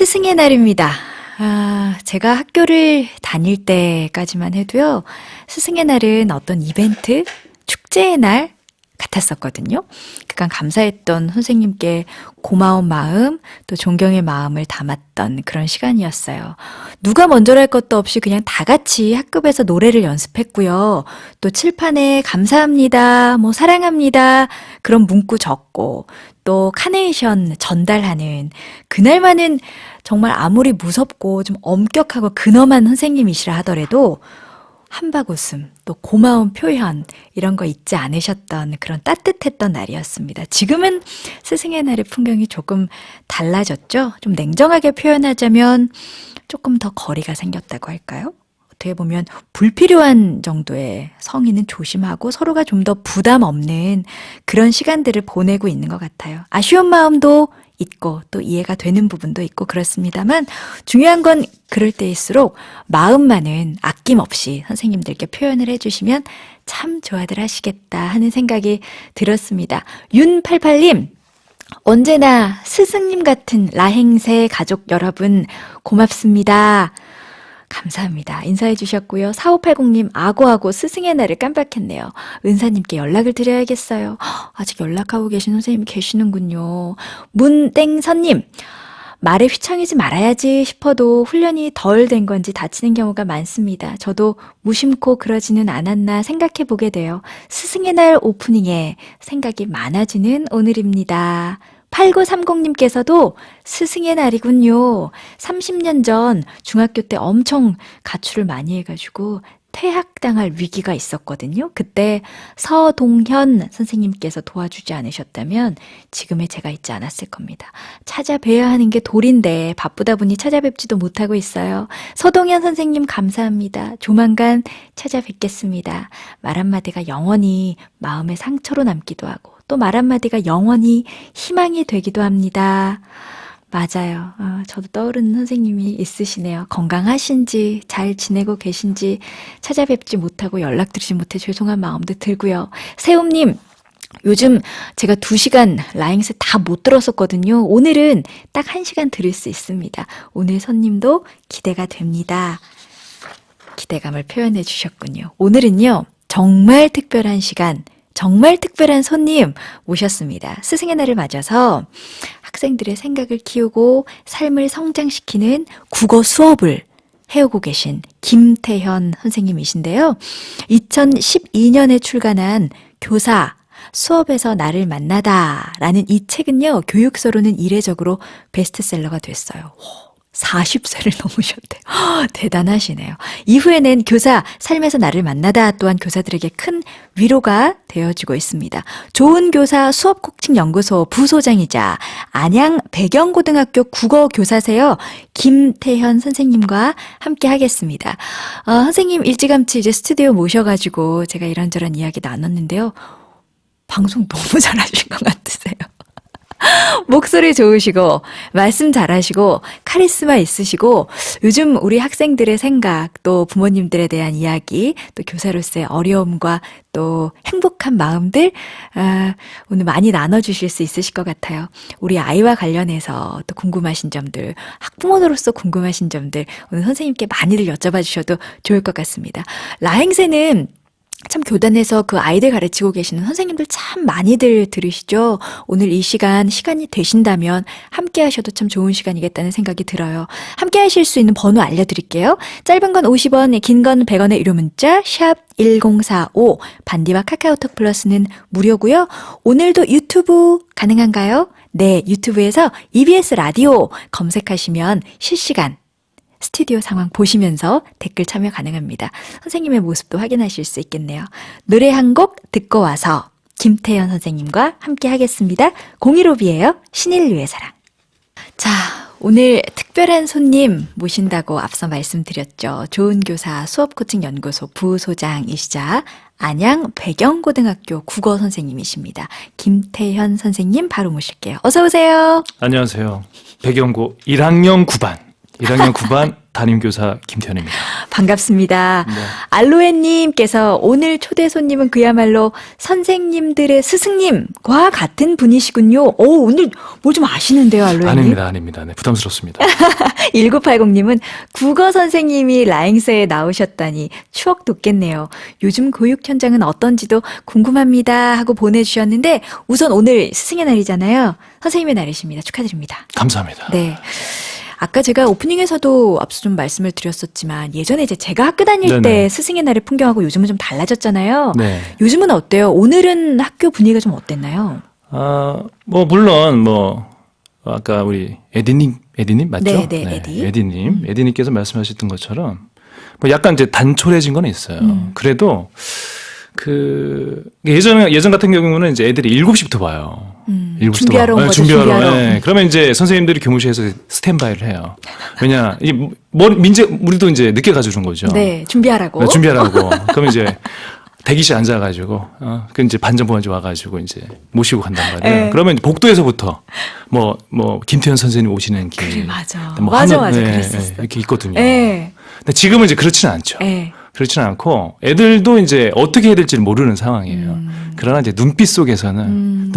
스승의 날입니다. 제가 학교를 다닐 때까지만 해도요, 스승의 날은 어떤 이벤트, 축제의 날 같았었거든요. 그간 감사했던 선생님께 고마운 마음, 또 존경의 마음을 담았던 그런 시간이었어요. 누가 먼저랄 것도 없이 그냥 다 같이 학급에서 노래를 연습했고요. 또 칠판에 감사합니다, 뭐 사랑합니다, 그런 문구 적고, 또 카네이션 전달하는 그날만은 정말 아무리 무섭고 좀 엄격하고 근엄한 선생님이시라 하더라도 한박 웃음, 또 고마운 표현 이런 거 잊지 않으셨던 그런 따뜻했던 날이었습니다. 지금은 스승의 날의 풍경이 조금 달라졌죠? 좀 냉정하게 표현하자면 조금 더 거리가 생겼다고 할까요? 어떻게 보면 불필요한 정도의 성의는 조심하고 서로가 좀 더 부담 없는 그런 시간들을 보내고 있는 것 같아요. 아쉬운 마음도 있고 또 이해가 되는 부분도 있고 그렇습니다만 중요한 건 그럴 때일수록 마음만은 아낌없이 선생님들께 표현을 해주시면 참 좋아들 하시겠다 하는 생각이 들었습니다. 윤88님, 언제나 스승님 같은 라행세 가족 여러분 고맙습니다. 감사합니다. 인사해 주셨고요. 4580님, 아고아고 스승의 날을 깜빡했네요. 은사님께 연락을 드려야겠어요. 아직 연락하고 계신 선생님이 계시는군요. 문땡선님, 말에 휘청이지 말아야지 싶어도 훈련이 덜 된 건지 다치는 경우가 많습니다. 저도 무심코 그러지는 않았나 생각해 보게 돼요. 스승의 날 오프닝에 생각이 많아지는 오늘입니다. 8930님께서도 스승의 날이군요. 30년 전 중학교 때 엄청 가출을 많이 해가지고 퇴학당할 위기가 있었거든요. 그때 서동현 선생님께서 도와주지 않으셨다면 지금의 제가 있지 않았을 겁니다. 찾아뵈야 하는 게 도리인데 바쁘다 보니 찾아뵙지도 못하고 있어요. 서동현 선생님 감사합니다. 조만간 찾아뵙겠습니다. 말 한마디가 영원히 마음의 상처로 남기도 하고 또 말 한마디가 영원히 희망이 되기도 합니다. 맞아요. 저도 떠오르는 선생님이 있으시네요. 건강하신지 잘 지내고 계신지 찾아뵙지 못하고 연락드리지 못해 죄송한 마음도 들고요. 세움님, 요즘 제가 2시간 라잉스 다 못 들었었거든요. 오늘은 딱 1시간 들을 수 있습니다. 오늘 손님도 기대가 됩니다. 기대감을 표현해 주셨군요. 오늘은요, 정말 특별한 시간, 정말 특별한 손님 모셨습니다. 스승의 날을 맞아서 학생들의 생각을 키우고 삶을 성장시키는 국어 수업을 해오고 계신 김태현 선생님이신데요. 2012년에 출간한 교사 수업에서 나를 만나다 라는 이 책은요, 교육서로는 이례적으로 베스트셀러가 됐어요. 40세를 넘으셨대요. 대단하시네요. 이후에 낸 교사, 삶에서 나를 만나다 또한 교사들에게 큰 위로가 되어지고 있습니다. 좋은 교사 수업 코칭 연구소 부소장이자 안양 배경고등학교 국어교사세요. 김태현 선생님과 함께 하겠습니다. 선생님 일찌감치 이제 스튜디오 모셔가지고 제가 이런저런 이야기 나눴는데요. 방송 너무 잘하신 것 같으세요. 목소리 좋으시고 말씀 잘하시고 카리스마 있으시고 요즘 우리 학생들의 생각 또 부모님들에 대한 이야기 또 교사로서의 어려움과 또 행복한 마음들 오늘 많이 나눠주실 수 있으실 것 같아요. 우리 아이와 관련해서 또 궁금하신 점들 학부모로서 궁금하신 점들 오늘 선생님께 많이들 여쭤봐 주셔도 좋을 것 같습니다. 라행세는 참 교단에서 그 아이들 가르치고 계시는 선생님들 참 많이들 들으시죠? 오늘 이 시간이 되신다면 함께 하셔도 참 좋은 시간이겠다는 생각이 들어요. 함께 하실 수 있는 번호 알려드릴게요. 짧은 건 50원, 긴 건 100원의 유료 문자 샵 1045 반디와 카카오톡 플러스는 무료고요. 오늘도 유튜브 가능한가요? 네, 유튜브에서 EBS 라디오 검색하시면 실시간 스튜디오 상황 보시면서 댓글 참여 가능합니다. 선생님의 모습도 확인하실 수 있겠네요. 노래 한 곡 듣고 와서 김태현 선생님과 함께 하겠습니다. 015B예요. 신인류의 사랑. 자, 오늘 특별한 손님 모신다고 앞서 말씀드렸죠. 좋은 교사 수업코칭연구소 부소장이시자 안양 배경고등학교 국어 선생님이십니다. 김태현 선생님 바로 모실게요. 어서 오세요. 안녕하세요. 배경고 1학년 9반 담임교사 김태현입니다. 반갑습니다. 네. 알로에님께서 오늘 초대 손님은 그야말로 선생님들의 스승님과 같은 분이시군요. 오, 오늘 뭐 좀 아시는데요, 알로에님? 아닙니다. 네, 부담스럽습니다. 1980님은 국어 선생님이 라행세에 나오셨다니 추억 돋겠네요. 요즘 교육 현장은 어떤지도 궁금합니다 하고 보내주셨는데 우선 오늘 스승의 날이잖아요. 선생님의 날이십니다. 축하드립니다. 감사합니다. 네. 아까 제가 오프닝에서도 앞서 좀 말씀을 드렸었지만 예전에 이제 제가 학교 다닐 네네. 때 스승의 날의 풍경하고 요즘은 좀 달라졌잖아요. 네. 요즘은 어때요? 오늘은 학교 분위기가 좀 어땠나요? 물론 아까 우리 에디님 맞죠? 네, 에디. 에디님께서 말씀하셨던 것처럼 뭐 약간 이제 단촐해진 건 있어요. 그래도 예전 같은 경우는 이제 애들이 7시부터 와요. 7시부터 준비하러 온 거죠, 준비하러. 네. 그러면 이제 선생님들이 교무실에서 스탠바이를 해요. 왜냐, 우리도 이제 늦게 가져오는 거죠. 네, 준비하라고. 네, 준비하라고. 그러면 이제 대기실 앉아가지고, 그 이제 반전보안지 와가지고 이제 모시고 간단 말이에요. 네. 그러면 이제 복도에서부터 김태현 선생님 오시는 길. 그래, 맞아. 뭐 맞아, 네, 그랬었어. 이렇게 있거든요. 네. 근데 지금은 이제 그렇지는 않죠. 네. 그렇지는 않고 애들도 이제 어떻게 해야 될지를 모르는 상황이에요. 그러나 이제 눈빛 속에서는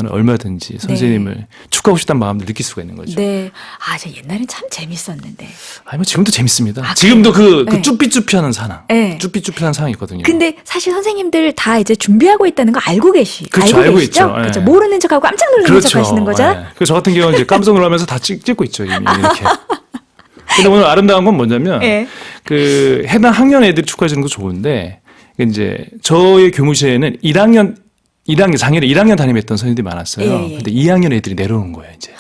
얼마든지 선생님을 축하하고 싶다는 마음을 느낄 수가 있는 거죠. 네. 저 옛날엔 참 재밌었는데. 지금도 재밌습니다. 아, 지금도 네. 쭈삐쭈삐하는 상황. 네. 쭈삐쭈삐하는 상황이 있거든요. 근데 사실 선생님들 다 이제 준비하고 있다는 거 알고 그렇죠, 알고 계시죠? 있죠. 그렇죠. 예. 모르는 척하고 깜짝 놀라는 척 하시는 거죠? 그래서 저 같은 경우는 이제 깜짝 놀라면서 다 찍고 있죠, 이미 이렇게. 근데 오늘 아름다운 건 뭐냐면 네. 해당 학년 애들이 축하해 주는 거 좋은데 이제 저의 교무실에는 1학년 작년에 1학년 담임했던 선생님들이 많았어요. 예. 근데 2학년 애들이 내려오는 거예요, 이제.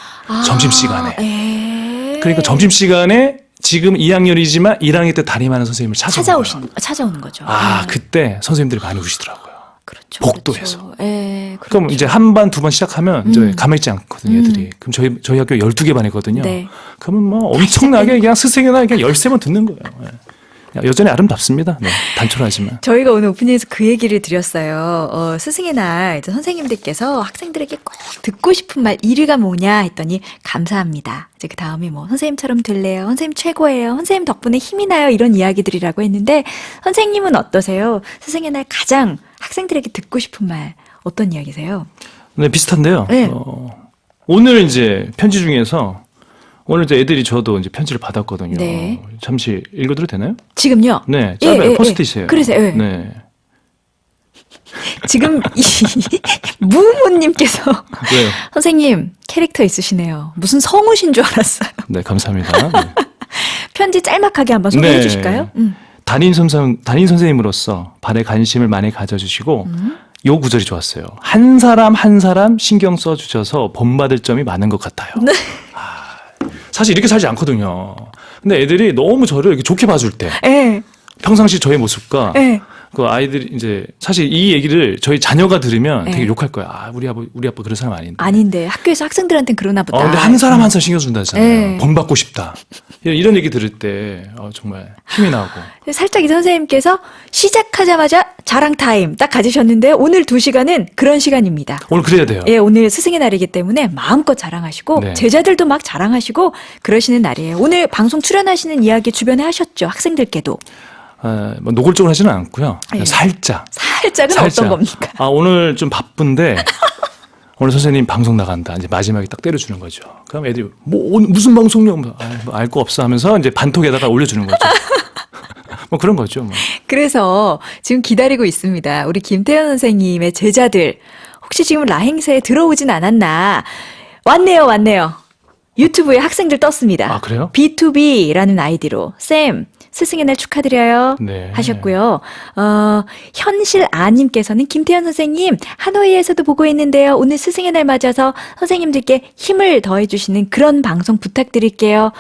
점심시간에. 예. 그러니까 점심시간에 지금 2학년이지만 1학년 때 담임하는 선생님을 찾아오는 거죠. 그때 선생님들이 많이 우시더라고요. 그렇죠. 복도에서. 그렇죠. 예, 그렇죠. 그럼 이제 한 반, 두 반 시작하면 이제 가만히 있지 않거든요, 애들이. 그럼 저희 학교 12개 반이거든요. 네. 그러면 뭐 엄청나게 그냥 스승의 날 그냥 13번 듣는 거예요. 예. 여전히 아름답습니다. 네, 단촐하지만. 저희가 오늘 오프닝에서 그 얘기를 드렸어요. 스승의 날 이제 선생님들께서 학생들에게 꼭 듣고 싶은 말 1위가 뭐냐 했더니 감사합니다. 이제 그 다음에 뭐 선생님처럼 될래요. 선생님 최고예요. 선생님 덕분에 힘이 나요. 이런 이야기들이라고 했는데 선생님은 어떠세요? 스승의 날 가장 학생들에게 듣고 싶은 말 어떤 이야기세요? 네, 비슷한데요. 네. 오늘 이제 편지 중에서 오늘 이제 애들이 저도 이제 편지를 받았거든요. 네. 잠시 읽어드려도 되나요? 지금요? 네, 짧아요. 포스트잇이에요. 그러세요. 예. 네. 지금 이 무모님께서 왜요? 선생님 캐릭터 있으시네요. 무슨 성우신 줄 알았어요. 네, 감사합니다. 네. 편지 짤막하게 한번 소개해 네. 주실까요? 담임 선생님으로서 발에 관심을 많이 가져주시고 요 구절이 좋았어요. 한 사람 한 사람 신경 써주셔서 본받을 점이 많은 것 같아요. 네. 사실 이렇게 살지 않거든요. 근데 애들이 너무 저를 이렇게 좋게 봐줄 때 예. 평상시 저의 모습과 예. 그 아이들이 이제 사실 이 얘기를 저희 자녀가 들으면 네. 되게 욕할 거야. 우리 아빠 그런 사람 아닌데. 아닌데 학교에서 학생들한테는 그러나 보다. 근데 한 사람 한 사람 신경 쓴다잖아요. 네. 본받고 싶다. 이런 얘기 들을 때 정말 힘이 나고. 살짝 이 선생님께서 시작하자마자 자랑 타임 딱 가지셨는데요. 오늘 2시간은 그런 시간입니다. 오늘 그래야 돼요. 예, 오늘 스승의 날이기 때문에 마음껏 자랑하시고 네. 제자들도 막 자랑하시고 그러시는 날이에요. 오늘 방송 출연하시는 이야기 주변에 하셨죠. 학생들께도. 뭐 노골적으로 하지는 않고요. 예. 살짝은 어떤 겁니까? 오늘 좀 바쁜데 오늘 선생님 방송 나간다. 이제 마지막에 딱 때려주는 거죠. 그럼 애들이 오늘 무슨 방송이야? 알 거 없어 하면서 이제 반톡에다가 올려주는 거죠. 뭐 그런 거죠. 뭐. 그래서 지금 기다리고 있습니다. 우리 김태현 선생님의 제자들 혹시 지금 라행세에 들어오진 않았나? 왔네요. 유튜브에 학생들 떴습니다. 그래요? B2B라는 아이디로 쌤 스승의 날 축하드려요 네. 하셨고요. 현실 아님께서는 김태현 선생님 하노이에서도 보고 있는데요. 오늘 스승의 날 맞아서 선생님들께 힘을 더해주시는 그런 방송 부탁드릴게요.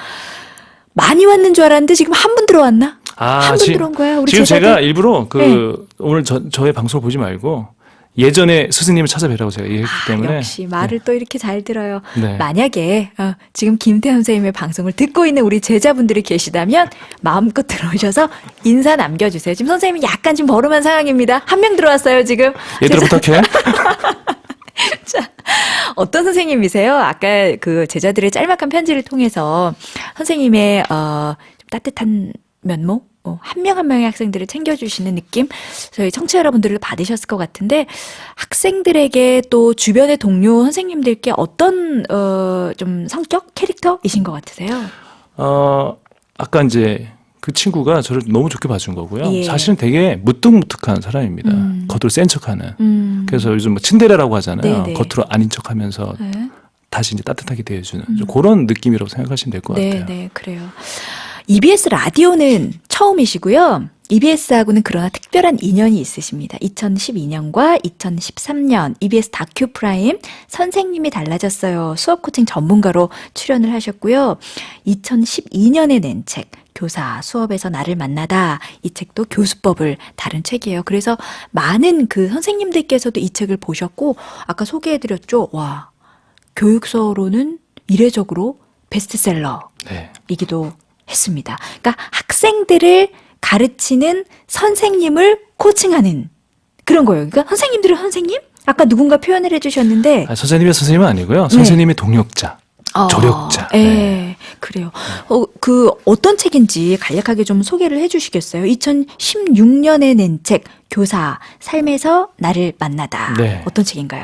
많이 왔는 줄 알았는데 지금 한 분 들어왔나? 한 분 들어온 거야? 우리 지금 제자들? 제가 일부러 오늘 저의 방송을 보지 말고 예전에 스승님을 찾아뵈라고 제가 얘기했기 때문에. 역시 말을 또 이렇게 잘 들어요. 네. 만약에 지금 김태현 선생님의 방송을 듣고 있는 우리 제자분들이 계시다면 마음껏 들어오셔서 인사 남겨주세요. 지금 선생님이 약간 좀 버름한 상황입니다. 한 명 들어왔어요 지금. 얘들아 부탁해. 자, 어떤 선생님이세요? 아까 그 제자들의 짤막한 편지를 통해서 선생님의 좀 따뜻한 면모? 한 명 한 명의 학생들을 챙겨주시는 느낌? 저희 청취자 여러분들을 받으셨을 것 같은데, 학생들에게 또 주변의 동료 선생님들께 어떤, 좀 성격, 캐릭터이신 것 같으세요? 아까 이제 그 친구가 저를 너무 좋게 봐준 거고요. 예. 사실은 되게 무뚝무뚝한 사람입니다. 겉으로 센 척하는. 그래서 요즘 뭐 츤데레라고 하잖아요. 네네. 겉으로 아닌 척하면서 네. 다시 이제 따뜻하게 대해주는 좀 그런 느낌이라고 생각하시면 될 것 같아요. 네, 그래요. EBS 라디오는 처음이시고요. EBS하고는 그러나 특별한 인연이 있으십니다. 2012년과 2013년 EBS 다큐 프라임 선생님이 달라졌어요. 수업 코칭 전문가로 출연을 하셨고요. 2012년에 낸 책, 교사 수업에서 나를 만나다. 이 책도 교수법을 다룬 책이에요. 그래서 많은 그 선생님들께서도 이 책을 보셨고, 아까 소개해드렸죠. 와, 교육서로는 이례적으로 베스트셀러이기도 네. 했습니다. 그러니까 학생들을 가르치는 선생님을 코칭하는 그런 거예요. 그러니까 선생님들은 선생님? 아까 누군가 표현을 해주셨는데 선생님의 선생님은 아니고요. 선생님의 동력자, 조력자. 네. 그래요. 어떤 책인지 간략하게 좀 소개를 해주시겠어요? 2016년에 낸 책, 교사, 삶에서 나를 만나다. 네. 어떤 책인가요?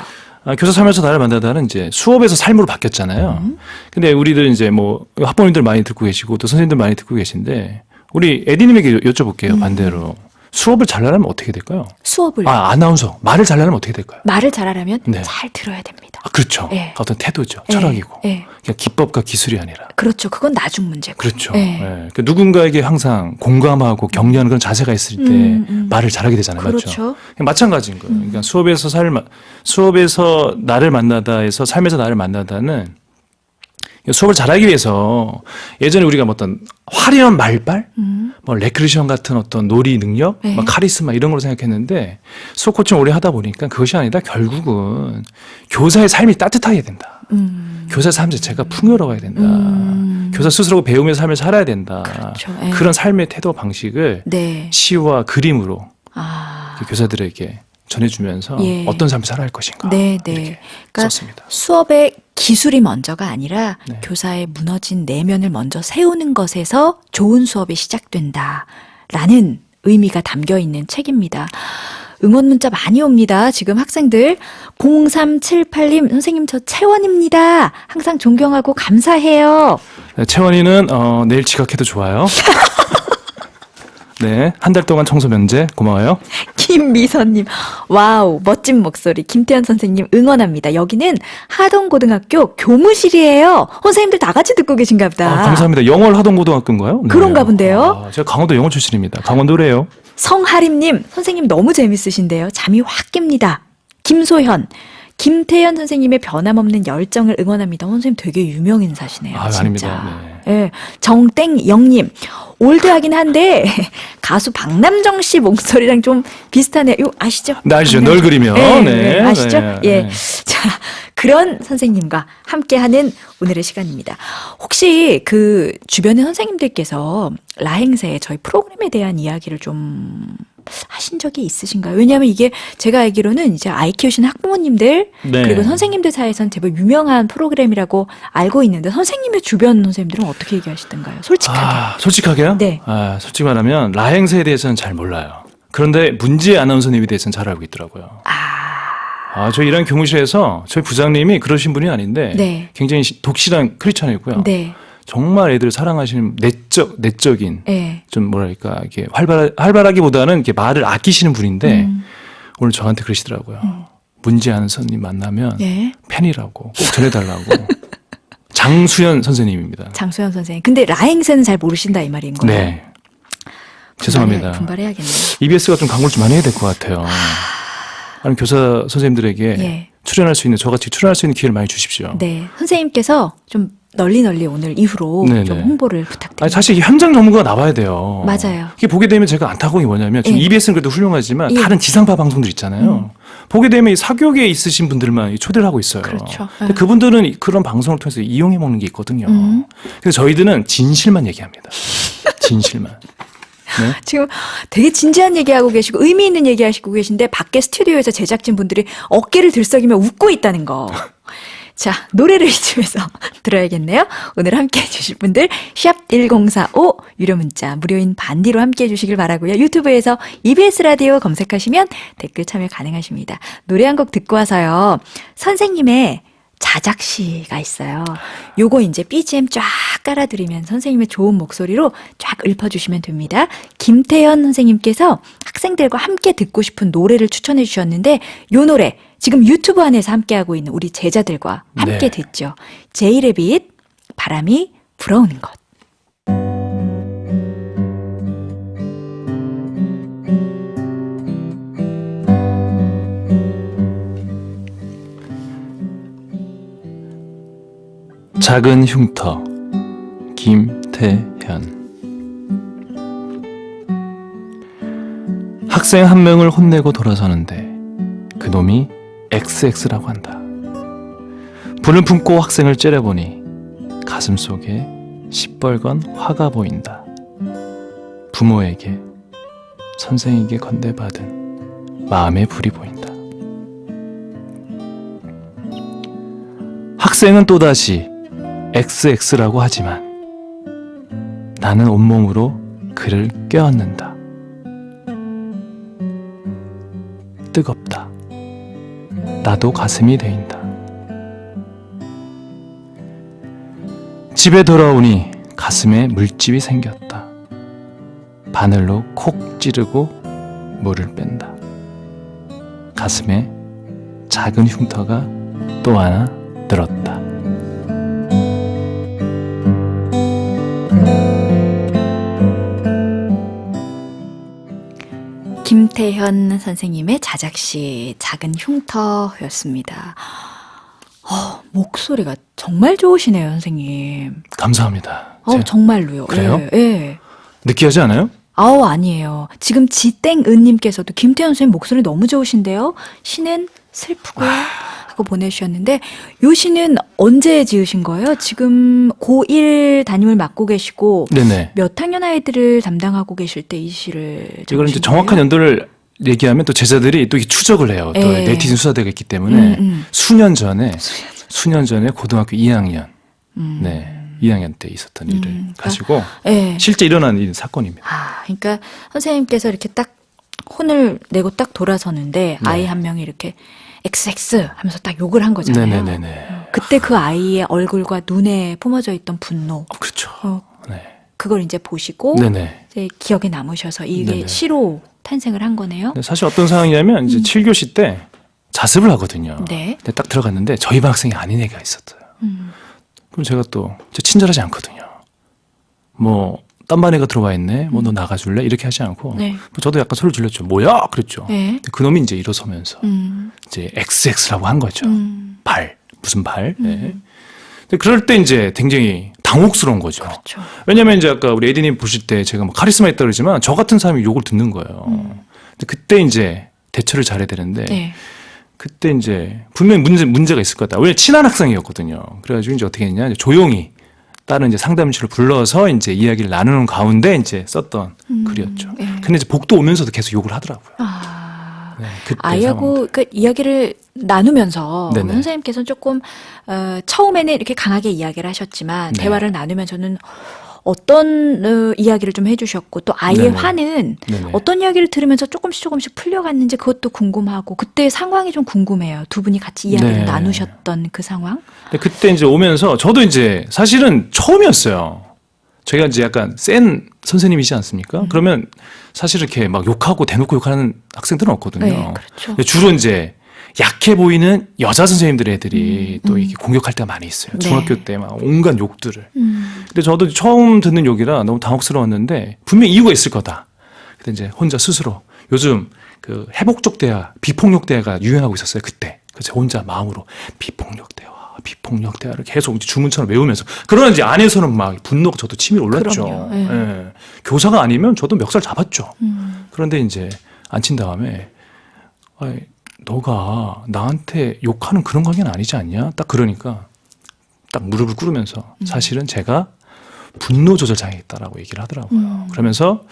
교사 삶에서 나를 만나다는 이제 수업에서 삶으로 바뀌었잖아요. 근데 우리들 이제 뭐 학부모님들 많이 듣고 계시고 또 선생님들 많이 듣고 계신데 우리 에디님에게 여쭤볼게요. 반대로. 수업을 잘하려면 어떻게 될까요? 수업을. 아나운서. 말을 잘하려면 어떻게 될까요? 말을 잘하려면 네. 잘 들어야 됩니다. 그렇죠. 네. 어떤 태도죠. 네. 철학이고. 네. 그냥 기법과 기술이 아니라. 그렇죠. 그건 나중 문제고. 그렇죠. 네. 네. 그 누군가에게 항상 공감하고 격려하는 그런 자세가 있을 때 말을 잘하게 되잖아요. 그렇죠. 맞죠? 마찬가지인 거예요. 그러니까 수업에서 나를 만나다에서 삶에서 나를 만나다는 수업을 잘하기 위해서 예전에 우리가 뭐 어떤 화려한 말발, 뭐 레크리션 같은 어떤 놀이 능력, 네. 뭐 카리스마 이런 걸로 생각했는데 수업 코칭 오래 하다 보니까 그것이 아니라 결국은 교사의 삶이 따뜻하게 된다. 교사의 삶 자체가 풍요로워야 된다. 교사 스스로 배우면서 삶을 살아야 된다. 그렇죠. 네. 그런 삶의 태도 방식을 네. 시와 그림으로 아. 교사들에게 전해주면서 예. 어떤 삶을 살아갈 것인가. 네. 이렇게 그러니까 썼습니다. 수업의 기술이 먼저가 아니라 네. 교사의 무너진 내면을 먼저 세우는 것에서 좋은 수업이 시작된다라는 의미가 담겨 있는 책입니다. 응원 문자 많이 옵니다. 지금 학생들 0378님 선생님 저 채원입니다. 항상 존경하고 감사해요. 네, 채원이는 내일 지각해도 좋아요. 네, 한 달 동안 청소 면제 고마워요. 김미선님, 와우, 멋진 목소리. 김태현 선생님 응원합니다. 여기는 하동고등학교 교무실이에요. 선생님들 다 같이 듣고 계신가 보다. 감사합니다. 영월 하동고등학교인가요? 네. 그런가 본데요. 제가 강원도 영월 출신입니다. 강원도래요. 성하림님, 선생님 너무 재밌으신데요. 잠이 확 깹니다. 김소현, 김태현 선생님의 변함없는 열정을 응원합니다. 선생님 되게 유명 인사시네요. 진짜. 아닙니다. 네. 예, 정땡영님, 올드하긴 한데 가수 박남정 씨 목소리랑 좀 비슷하네요. 이거 아시죠? 네, 아시죠? 박남정. 널 그리며. 네, 네, 아시죠? 네, 예. 네. 자, 그런 선생님과 함께하는 오늘의 시간입니다. 혹시 그 주변의 선생님들께서 라행세 저희 프로그램에 대한 이야기를 좀 하신 적이 있으신가요? 왜냐하면 이게 제가 알기로는 이제 아이 키우시는 학부모님들 네. 그리고 선생님들 사이에서는 제법 유명한 프로그램이라고 알고 있는데 선생님의 주변 선생님들은 어떻게 얘기하시던가요? 솔직하게. 솔직하게요? 네. 솔직히 말하면 라행세에 대해서는 잘 몰라요. 그런데 문지혜 아나운서님에 대해서는 잘 알고 있더라고요. 저희 일하는 교무실에서 저희 부장님이 그러신 분이 아닌데 네. 굉장히 독실한 크리스찬이고요. 네. 정말 애들을 사랑하시는 내적인 네. 좀 뭐랄까 이게 활발하기보다는 이렇게 말을 아끼시는 분인데 오늘 저한테 그러시더라고요. 문지혜 아나운서님 만나면 네. 팬이라고 꼭 전해달라고. 장수연 선생님입니다. 장소연 선생님. 근데 라행세는 잘 모르신다 이 말인 거예요. 네. 죄송합니다. 분발해야겠네요. EBS가 좀 광고를 좀 많이 해야 될 것 같아요. 아니 교사 선생님들에게 예. 출연할 수 있는 저같이 출연할 수 있는 기회를 많이 주십시오. 네. 선생님께서 좀 널리 오늘 이후로 네네. 좀 홍보를 부탁드립니다. 사실 이게 현장 전문가가 나와야 돼요. 맞아요. 이게 보게 되면 제가 안타까운 게 뭐냐면 지금 예. EBS는 그래도 훌륭하지만 예. 다른 지상파 방송들 있잖아요. 보게 되면 이 사교계에 있으신 분들만 초대를 하고 있어요. 그렇죠. 근데 예. 그분들은 그런 방송을 통해서 이용해 먹는 게 있거든요. 그래서 저희들은 진실만 얘기합니다. 진실만. 네? 지금 되게 진지한 얘기하고 계시고 의미 있는 얘기하시고 계신데 밖에 스튜디오에서 제작진 분들이 어깨를 들썩이며 웃고 있다는 거. 자, 노래를 이쯤에서 들어야겠네요. 오늘 함께 해주실 분들 샵1045 유료 문자 무료인 반디로 함께 해주시길 바라고요. 유튜브에서 EBS 라디오 검색하시면 댓글 참여 가능하십니다. 노래 한 곡 듣고 와서요. 선생님의 자작시가 있어요. 요거 이제 BGM 쫙 깔아드리면 선생님의 좋은 목소리로 쫙 읊어주시면 됩니다. 김태현 선생님께서 학생들과 함께 듣고 싶은 노래를 추천해 주셨는데 요 노래 지금 유튜브 안에서 함께하고 있는 우리 제자들과 함께 네. 듣죠. 제이레빗 바람이 불어오는 것. 작은 흉터 김태현. 학생 한 명을 혼내고 돌아서는데 그놈이 XX라고 한다. 불을 품고 학생을 째려보니 가슴 속에 시뻘건 화가 보인다. 부모에게 선생에게 건네받은 마음의 불이 보인다. 학생은 또다시 XX라고 하지만 나는 온몸으로 그를 껴안는다. 뜨겁다. 나도 가슴이 데인다. 집에 돌아오니 가슴에 물집이 생겼다. 바늘로 콕 찌르고 물을 뺀다. 가슴에 작은 흉터가 또 하나 늘었다. 김태현 선생님의 자작시 작은 흉터였습니다. 목소리가 정말 좋으시네요, 선생님. 감사합니다. 정말로요. 그래요? 예, 예. 느끼하지 않아요? 아니에요. 지금 지땡은님께서도 김태현 선생님 목소리 너무 좋으신데요. 시는 슬프고 하고 보내주셨는데 요 시는 언제 지으신 거예요? 지금 고1 담임을 맡고 계시고 네네. 몇 학년 아이들을 담당하고 계실 때 이 시를 이걸 이제 적으신 정확한 거예요? 연도를 얘기하면 또 제자들이 또 이렇게 추적을 해요. 또 예. 네티즌 수사대가 있기 때문에 수년 전에 고등학교 2학년, 네, 2학년 때 있었던 일을 그러니까, 가지고 예. 실제 일어난 이 사건입니다. 그러니까 선생님께서 이렇게 딱 혼을 내고 딱 돌아서는데 네. 아이 한 명이 이렇게 XX 하면서 딱 욕을 한 거잖아요. 네네네네. 그때 그 아이의 얼굴과 눈에 품어져 있던 분노, 그렇죠. 네. 그걸 이제 보시고 네네. 이제 기억에 남으셔서 이게 네네. 시로 탄생을 한 거네요. 근데 사실 어떤 상황이냐면 이제 7교시 때 자습을 하거든요. 네. 근데 딱 들어갔는데 저희 반 학생이 아닌 애가 있었어요. 그럼 제가 또 친절하지 않거든요. 뭐 딴 반 애가 들어와 있네. 뭐 너 나가줄래? 이렇게 하지 않고 네. 뭐 저도 약간 소리 질렀죠. 뭐야? 그랬죠. 네. 근데 그놈이 이제 일어서면서 이제 XX라고 한 거죠. 발 무슨 발? 네. 근데 그럴 때 이제 굉장히 당혹스러운 거죠. 그렇죠. 왜냐면 이제 아까 우리 에디님 보실 때 제가 뭐 카리스마 있다 그러지만 저 같은 사람이 욕을 듣는 거예요. 근데 그때 이제 대처를 잘해야 되는데 네. 그때 이제 분명히 문제가 있을 것 같다. 왜냐면 친한 학생이었거든요. 그래가지고 이제 어떻게 했냐, 이제 조용히 다른 이제 상담실을 불러서 이제 이야기를 나누는 가운데 이제 썼던 글이었죠. 네. 근데 이제 복도 오면서도 계속 욕을 하더라고요. 네, 그때 아이하고 그 이야기를 나누면서 네네. 선생님께서는 조금 처음에는 이렇게 강하게 이야기를 하셨지만 네. 대화를 나누면서는 어떤 이야기를 좀 해주셨고 또 아이의 네네. 화는 네네. 어떤 이야기를 들으면서 조금씩 풀려갔는지 그것도 궁금하고 그때 상황이 좀 궁금해요. 두 분이 같이 이야기를 네. 나누셨던 그 상황. 근데 그때 이제 오면서 저도 이제 사실은 처음이었어요. 저희가 이제 약간 센 선생님이지 않습니까? 그러면 사실 이렇게 막 욕하고 대놓고 욕하는 학생들은 없거든요. 네, 그렇죠. 근데 주로 이제 약해 보이는 여자 선생님들 애들이 또 이렇게 공격할 때가 많이 있어요. 네. 중학교 때 막 온갖 욕들을. 근데 저도 처음 듣는 욕이라 너무 당혹스러웠는데 분명히 이유가 있을 거다. 근데 이제 혼자 스스로 요즘 그 회복적 대화, 비폭력 대화가 유행하고 있었어요. 그때. 그래서 혼자 마음으로 비폭력 대화를 계속 이제 주문처럼 외우면서. 그러나 이제 안에서는 막 분노가 저도 치밀어 올랐죠. 그럼요. 예. 예. 교사가 아니면 저도 멱살 잡았죠. 그런데 이제 앉힌 다음에 아이, 너가 나한테 욕하는 그런 관계는 아니지 않냐? 딱 그러니까 딱 무릎을 꿇으면서 사실은 제가 분노 조절 장애 있다라고 얘기를 하더라고요. 그러면서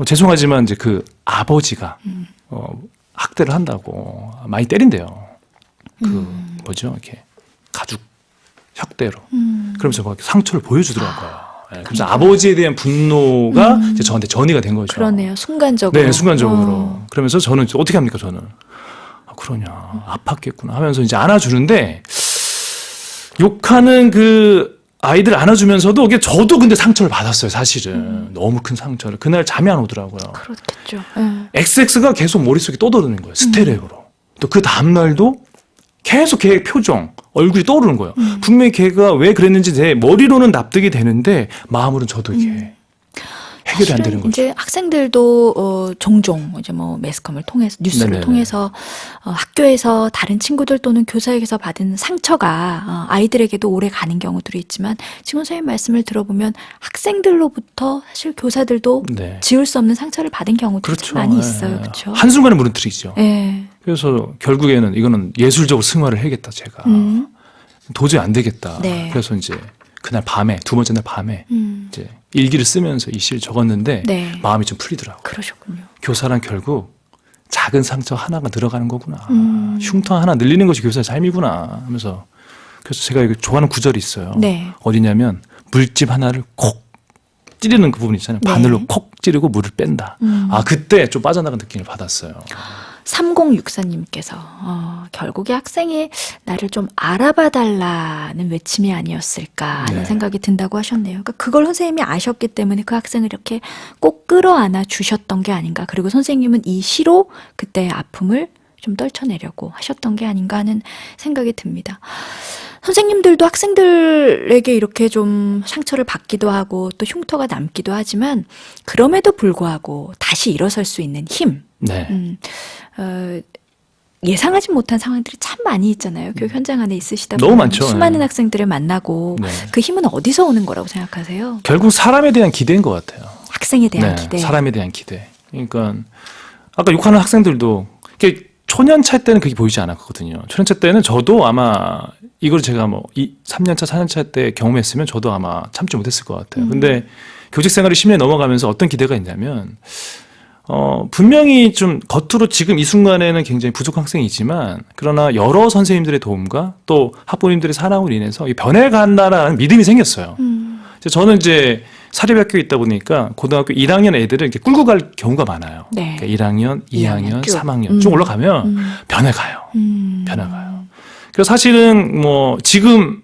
죄송하지만 이제 그 아버지가 학대를 한다고 많이 때린대요. 그 뭐죠? 이렇게 가죽 혁대로. 그러면서 막 상처를 보여주더라고요. 예, 그래서 아버지에 대한 분노가 이제 저한테 전이가 된 거죠. 그러네요. 순간적으로. 네, 순간적으로. 그러면서 저는 이제 어떻게 합니까, 저는? 아, 그러냐. 아팠겠구나 하면서 이제 안아주는데, 욕하는 그 아이들 안아주면서도 이게 저도 근데 상처를 받았어요, 사실은. 너무 큰 상처를. 그날 잠이 안 오더라고요. 그렇겠죠. XX가 계속 머릿속에 떠도는 거예요, 스테레오로. 또 그 다음날도 계속 걔의 표정, 얼굴이 떠오르는 거예요. 분명히 걔가 왜 그랬는지 제 머리로는 납득이 되는데 마음으로는 저도 이게 해결이 안 되는 거죠. 이제 학생들도 종종 이제 뭐 매스컴을 통해서 뉴스를 네네네. 통해서 학교에서 다른 친구들 또는 교사에게서 받은 상처가 아이들에게도 오래 가는 경우들이 있지만 지금 선생님 말씀을 들어보면 학생들로부터 사실 교사들도 네. 지울 수 없는 상처를 받은 경우들이 참 많이 예, 있어요. 예. 그렇죠? 한순간에 무너뜨리죠. 예. 그래서 결국에는 이거는 예술적으로 승화를 해야겠다, 제가. 도저히 안 되겠다. 네. 그래서 이제 그날 밤에, 두 번째 날 밤에 이제 일기를 쓰면서 이 시를 적었는데 네. 마음이 좀 풀리더라고요. 그러셨군요. 교사란 결국 작은 상처 하나가 늘어가는 거구나. 흉터 하나 늘리는 것이 교사의 삶이구나 하면서 그래서 제가 이거 좋아하는 구절이 있어요. 네. 어디냐면 물집 하나를 콕 찌르는 그 부분 있잖아요. 네. 바늘로 콕 찌르고 물을 뺀다. 아 그때 좀 빠져나간 느낌을 받았어요. 3064님께서 결국에 학생이 나를 좀 알아봐 달라는 외침이 아니었을까 하는 네. 생각이 든다고 하셨네요. 그러니까 그걸 선생님이 아셨기 때문에 그 학생을 이렇게 꼭 끌어안아 주셨던 게 아닌가. 그리고 선생님은 이 시로 그때의 아픔을 좀 떨쳐내려고 하셨던 게 아닌가 하는 생각이 듭니다. 선생님들도 학생들에게 이렇게 좀 상처를 받기도 하고 또 흉터가 남기도 하지만 그럼에도 불구하고 다시 일어설 수 있는 힘, 네. 예상하지 못한 상황들이 참 많이 있잖아요. 교육 현장 안에 있으시다 너무 보면 많죠. 수많은 네. 학생들을 만나고 네. 그 힘은 어디서 오는 거라고 생각하세요? 결국 사람에 대한 기대인 것 같아요. 학생에 대한 네, 기대. 사람에 대한 기대. 그러니까 아까 욕하는 학생들도 이게 초년차 때는 그게 보이지 않았거든요. 초년차 때는 저도 아마 이걸 제가 뭐 3년차, 4년차 때 경험했으면 저도 아마 참지 못했을 것 같아요. 근데 교직 생활이 10년 넘어가면서 어떤 기대가 있냐면 분명히 좀 겉으로 지금 이 순간에는 굉장히 부족한 학생이지만 그러나 여러 선생님들의 도움과 또 학부모님들의 사랑으로 인해서 변해간다라는 믿음이 생겼어요. 저는 이제 사립학교에 있다 보니까 고등학교 1학년 애들을 이렇게 끌고 갈 경우가 많아요. 네. 그러니까 1학년, 2학년, 쭉. 3학년 쭉 올라가면 변해가요. 음. 변해가요. 그래서 사실은 뭐 지금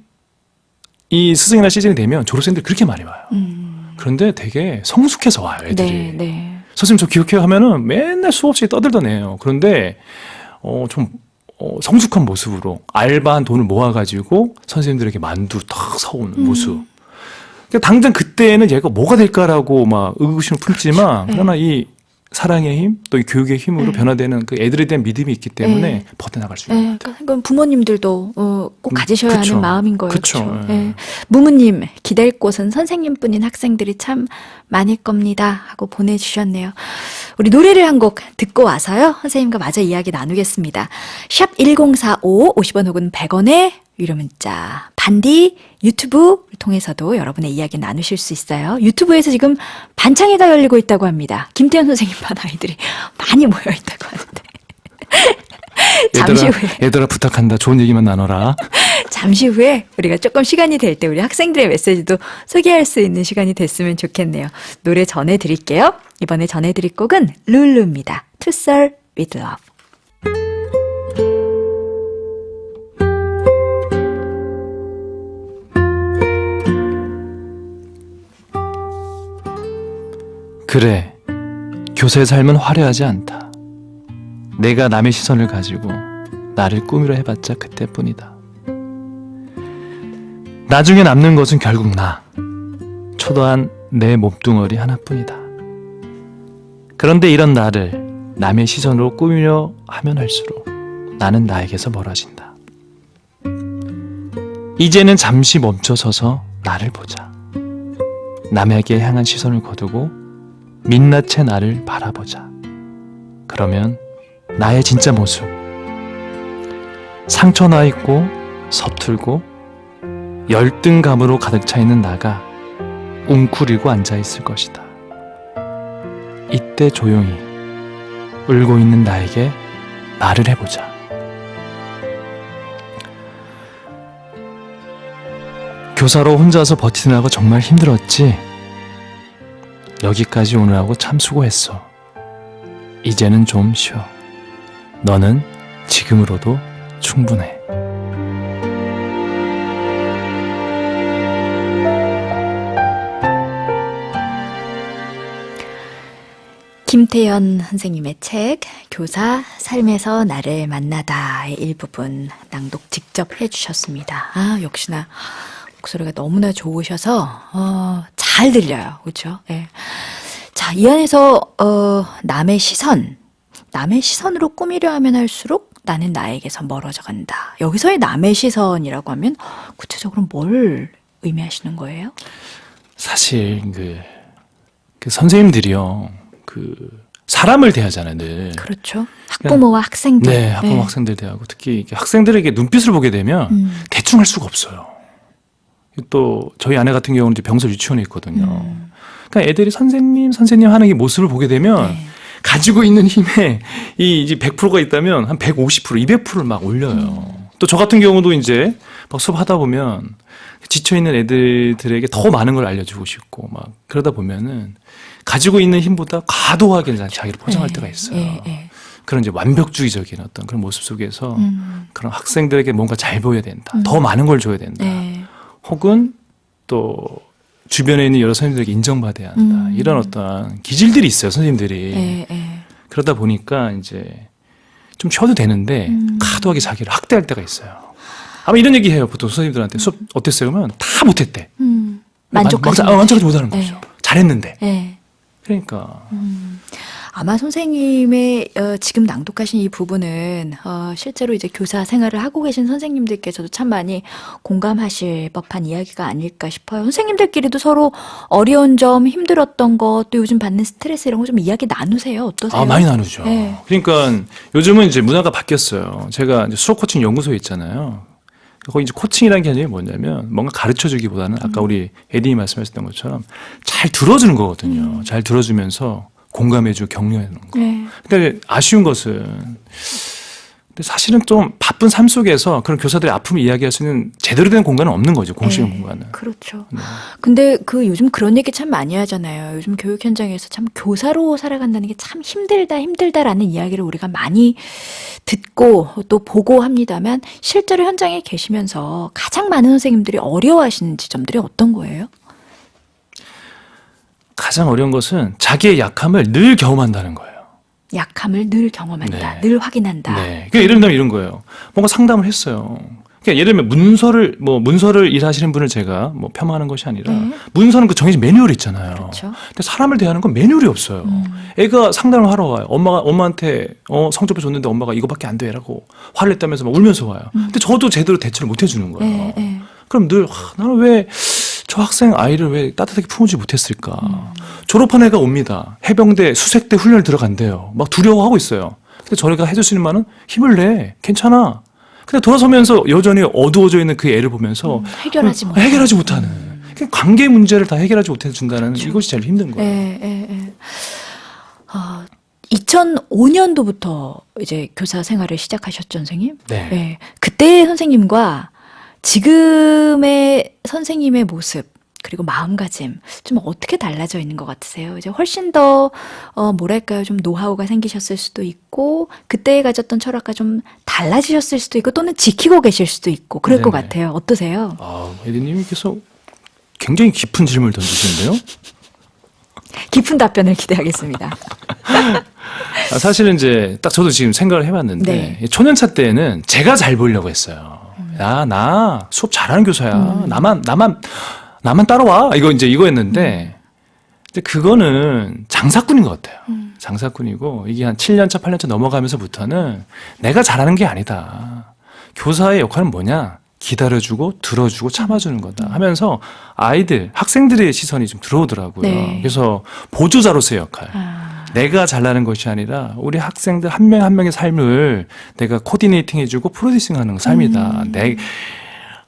이 스승이나 시즌이 되면 졸업생들 그렇게 많이 와요. 그런데 되게 성숙해서 와요, 애들이. 네, 네. 선생님 저 기억해요 하면은 맨날 수업 없이 떠들던 애예요. 그런데 좀 성숙한 모습으로 알바한 돈을 모아가지고 선생님들에게 만두 탁 사오는 모습. 그러니까 당장 그때는 얘가 뭐가 될까라고 막 의구심을 품지만 그러나 이 사랑의 힘, 또 이 교육의 힘으로 변화되는 그 애들에 대한 믿음이 있기 때문에 네. 버텨나갈 수 있는 것 같아요. 그러니까 부모님들도 꼭 가지셔야 그쵸. 하는 마음인 거예요. 그쵸. 그렇죠. 예. 무무님 기댈 곳은 선생님뿐인 학생들이 참 많을 겁니다 하고 보내주셨네요. 우리 노래를 한 곡 듣고 와서요. 선생님과 마저 이야기 나누겠습니다. 샵 1045 50원 혹은 100원의 유료 문자 반디 유튜브를 통해서도 여러분의 이야기 나누실 수 있어요. 유튜브에서 지금 반창회가 열리고 있다고 합니다. 김태현 선생님 반 아이들이 많이 모여 있다고 하는데 잠시 후에 얘들아 부탁한다. 좋은 얘기만 나눠라. 잠시 후에 우리가 조금 시간이 될 때 우리 학생들의 메시지도 소개할 수 있는 시간이 됐으면 좋겠네요. 노래 전해드릴게요. 이번에 전해드릴 곡은 룰루입니다. To Serve with Love. 그래, 교사의 삶은 화려하지 않다. 내가 남의 시선을 가지고 나를 꾸미려 해봤자 그때뿐이다. 나중에 남는 것은 결국 나, 초라한 내 몸뚱어리 하나뿐이다. 그런데 이런 나를 남의 시선으로 꾸미려 하면 할수록 나는 나에게서 멀어진다. 이제는 잠시 멈춰서서 나를 보자. 남에게 향한 시선을 거두고 민낯의 나를 바라보자. 그러면 나의 진짜 모습, 상처나 있고 서툴고 열등감으로 가득 차 있는 나가 웅크리고 앉아 있을 것이다. 이때 조용히 울고 있는 나에게 말을 해보자. 교사로 혼자서 버티느라고 정말 힘들었지. 여기까지 오느라고 참 수고했어. 이제는 좀 쉬어. 너는 지금으로도 충분해. 김태연 선생님의 책 교사 삶에서 나를 만나다의 일부분 낭독 직접 해주셨습니다. 아 역시나 목소리가 너무나 좋으셔서 잘 들려요. 그렇죠? 예. 자, 이 안에서 남의 시선으로 꾸미려 하면 할수록 나는 나에게서 멀어져 간다. 여기서의 남의 시선이라고 하면 구체적으로 뭘 의미하시는 거예요? 사실 그 선생님들이요. 사람을 대하잖아요, 늘. 그렇죠. 학부모와 학생들. 네, 학부모 학생들 대하고 특히 이렇게 학생들에게 눈빛을 보게 되면 대충 할 수가 없어요. 또 저희 아내 같은 경우는 이제 병설 유치원에 있거든요. 그러니까 애들이 선생님 하는 이 모습을 보게 되면 네. 가지고 있는 힘에 이 이제 100%가 있다면 한 150%, 200%를 막 올려요. 또 저 같은 경우도 이제 막 수업하다 보면 지쳐 있는 애들에게 더 많은 걸 알려주고 싶고 막 그러다 보면은 가지고 있는 힘보다 과도하게 자기를 포장할 때가 있어요. 그런 이제 완벽주의적인 어떤 그런 모습 속에서 그런 학생들에게 뭔가 잘 보여야 된다. 더 많은 걸 줘야 된다. 혹은 또 주변에 있는 여러 선생님들에게 인정받아야 한다. 이런 어떤 기질들이 있어요, 선생님들이. 그러다 보니까 이제 좀 쉬어도 되는데 과도하게 자기를 학대할 때가 있어요. 아마 이런 얘기 해요, 보통 선생님들한테. 수업 어땠어요? 그러면 다 못했대. 만족하지 못하는 거죠. 잘했는데. 그러니까. 아마 선생님의 지금 낭독하신 이 부분은 실제로 이제 교사 생활을 하고 계신 선생님들께서도 참 많이 공감하실 법한 이야기가 아닐까 싶어요. 선생님들끼리도 서로 어려운 점, 힘들었던 것, 또 요즘 받는 스트레스 이런 거 좀 이야기 나누세요. 어떠세요? 아, 많이 나누죠. 네. 그러니까 요즘은 이제 문화가 바뀌었어요. 제가 이제 수업 코칭 연구소에 있잖아요. 거기 이제 코칭이라는 개념이 뭐냐면 뭔가 가르쳐 주기보다는 아까 우리 에딘이 말씀하셨던 것처럼 잘 들어주는 거거든요. 잘 들어주면서 공감해주고 격려해주는 거. 근데 아쉬운 것은 근데 사실은 좀 바쁜 삶 속에서 그런 교사들의 아픔을 이야기할 수 있는 제대로 된 공간은 없는 거죠. 공식의 공간은. 그렇죠. 근데 요즘 그런 얘기 참 많이 하잖아요. 요즘 교육 현장에서 참 교사로 살아간다는 게 참 힘들다라는 이야기를 우리가 많이 듣고 또 보고 합니다만 실제로 현장에 계시면서 가장 많은 선생님들이 어려워하시는 지점들이 어떤 거예요? 가장 어려운 것은 자기의 약함을 늘 경험한다는 거예요. 약함을 늘 경험한다. 늘 확인한다. 네. 그러니까 예를 들면 이런 거예요. 뭔가 상담을 했어요. 그러니까 예를 들면 문서를 일하시는 분을 제가 뭐 폄하하는 것이 아니라 문서는 그 정해진 매뉴얼이 있잖아요. 그렇죠. 근데 사람을 대하는 건 매뉴얼이 없어요. 애가 상담을 하러 와요. 엄마한테 성적표 줬는데 엄마가 이거밖에 안 돼라고 화를 냈다면서 막 울면서 와요. 근데 저도 제대로 대처를 못 해주는 거예요. 그럼 늘 나는 왜 저 학생 아이를 왜 따뜻하게 품어주지 못했을까? 졸업한 애가 옵니다. 해병대, 수색대 훈련을 들어간대요. 막 두려워하고 있어요. 근데 저희가 해줄 수 있는 말은 힘을 내. 괜찮아. 근데 돌아서면서 여전히 어두워져 있는 그 애를 보면서 해결하지 못하는. 관계 문제를 다 해결하지 못해준다는 그렇죠. 이것이 제일 힘든 거예요. 2005년도부터 이제 교사 생활을 시작하셨죠, 선생님? 네. 그때의 선생님과 지금의 선생님의 모습 그리고 마음가짐 좀 어떻게 달라져 있는 것 같으세요? 이제 훨씬 더 뭐랄까요, 좀 노하우가 생기셨을 수도 있고 그때 가졌던 철학과 좀 달라지셨을 수도 있고 또는 지키고 계실 수도 있고 그럴 것 같아요. 어떠세요? 에디님께서 굉장히 깊은 질문을 던지시는데요. 깊은 답변을 기대하겠습니다. 사실은 이제 딱 저도 지금 생각을 해봤는데 초년차 때는 제가 잘 보이려고 했어요. 나 수업 잘하는 교사야. 나만 따라와. 이거였는데, 근데 그거는 장사꾼인 것 같아요. 장사꾼이고, 이게 한 7년차, 8년차 넘어가면서부터는 내가 잘하는 게 아니다. 교사의 역할은 뭐냐? 기다려주고, 들어주고, 참아주는 거다. 하면서 학생들의 시선이 좀 들어오더라고요. 그래서 보조자로서의 역할. 내가 잘나는 것이 아니라 우리 학생들 한 명 한 명의 삶을 내가 코디네이팅 해주고 프로듀싱하는 삶이다.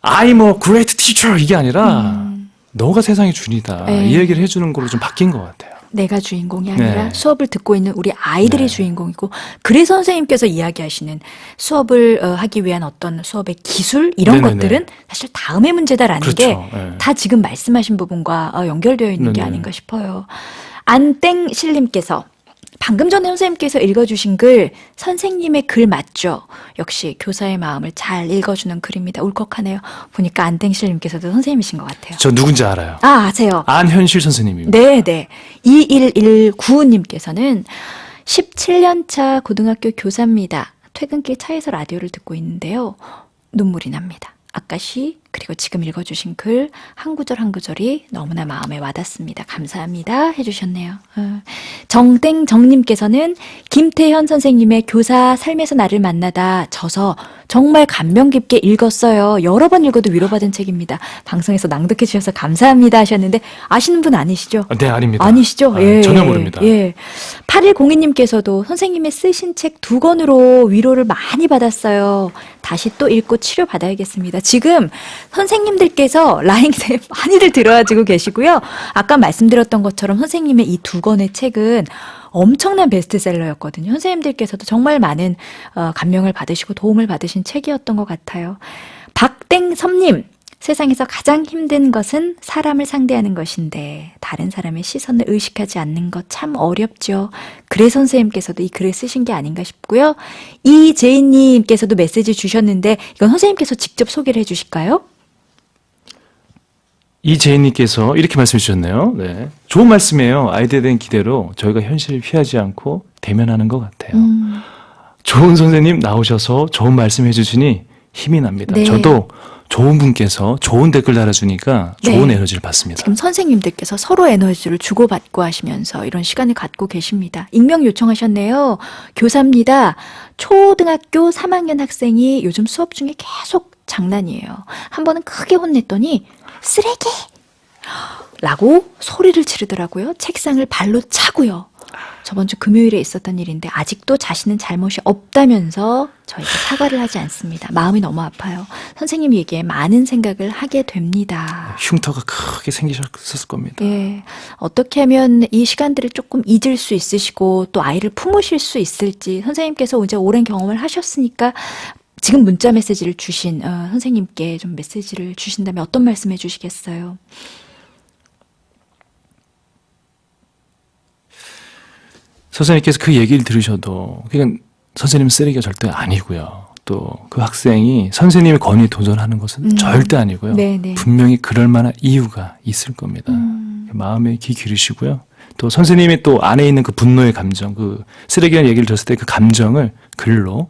I'm a great teacher 이게 아니라 너가 세상의 준이다. 이 얘기를 해주는 걸로 좀 바뀐 것 같아요. 내가 주인공이 아니라 네. 수업을 듣고 있는 우리 아이들이 네. 주인공이고, 그래서 선생님께서 이야기하시는 수업을 하기 위한 어떤 수업의 기술 이런 네네네. 것들은 사실 다음의 문제다라는 그렇죠. 게 다 네. 지금 말씀하신 부분과 연결되어 있는 게 네네. 아닌가 싶어요. 안땡실님께서 방금 전에 선생님께서 읽어주신 글, 선생님의 글 맞죠? 역시 교사의 마음을 잘 읽어주는 글입니다. 울컥하네요. 보니까 안땡실님께서도 선생님이신 것 같아요. 저 누군지 알아요. 아, 아세요? 안현실 선생님입니다. 네네. 21195님께서는 17년차 고등학교 교사입니다. 퇴근길 차에서 라디오를 듣고 있는데요. 눈물이 납니다. 아까 시 그리고 지금 읽어주신 글 한 구절 한 구절이 너무나 마음에 와닿습니다. 감사합니다 해주셨네요. 정땡정님께서는 김태현 선생님의 교사 삶에서 나를 만나다 져서 정말 감명 깊게 읽었어요. 여러 번 읽어도 위로받은 책입니다. 방송에서 낭독해 주셔서 감사합니다 하셨는데 아시는 분 아니시죠? 네, 아닙니다. 아니시죠? 아, 전혀 모릅니다. 예. 8102님께서도 선생님의 쓰신 책 2권으로 위로를 많이 받았어요. 다시 또 읽고 치료받아야겠습니다. 지금 선생님들께서 라인에 많이들 들어와주고 계시고요. 아까 말씀드렸던 것처럼 선생님의 이 2권의 책은 엄청난 베스트셀러였거든요. 선생님들께서도 정말 많은 감명을 받으시고 도움을 받으신 책이었던 것 같아요. 박땡섭님, 세상에서 가장 힘든 것은 사람을 상대하는 것인데 다른 사람의 시선을 의식하지 않는 것 참 어렵죠. 그래서 선생님께서도 이 글을 쓰신 게 아닌가 싶고요. 이재인님께서도 메시지 주셨는데 이건 선생님께서 직접 소개를 해주실까요? 이재인님께서 이렇게 말씀해 주셨네요. 네. 좋은 말씀이에요. 아이들에 대한 기대로 저희가 현실을 피하지 않고 대면하는 것 같아요. 좋은 선생님 나오셔서 좋은 말씀 해주시니 힘이 납니다. 네. 저도 좋은 분께서 좋은 댓글 달아주니까 좋은 네. 에너지를 받습니다. 지금 선생님들께서 서로 에너지를 주고받고 하시면서 이런 시간을 갖고 계십니다. 익명 요청하셨네요. 교사입니다. 초등학교 3학년 학생이 요즘 수업 중에 계속 장난이에요. 한 번은 크게 혼냈더니 쓰레기! 라고 소리를 지르더라고요. 책상을 발로 차고요. 저번 주 금요일에 있었던 일인데 아직도 자신은 잘못이 없다면서 저에게 사과를 하지 않습니다. 마음이 너무 아파요. 선생님 얘기에 많은 생각을 하게 됩니다. 흉터가 크게 생기셨을 겁니다. 예, 어떻게 하면 이 시간들을 조금 잊을 수 있으시고 또 아이를 품으실 수 있을지 선생님께서 이제 오랜 경험을 하셨으니까 지금 문자 메시지를 주신 선생님께 좀 메시지를 주신다면 어떤 말씀 해주시겠어요? 선생님께서 그 얘기를 들으셔도 그냥 선생님은 쓰레기가 절대 아니고요. 또 그 학생이 선생님의 권위에 도전하는 것은 절대 아니고요. 네네. 분명히 그럴 만한 이유가 있을 겁니다. 마음에 귀 기르시고요. 또 선생님이 또 안에 있는 그 분노의 감정, 그 쓰레기라는 얘기를 들었을 때 그 감정을 글로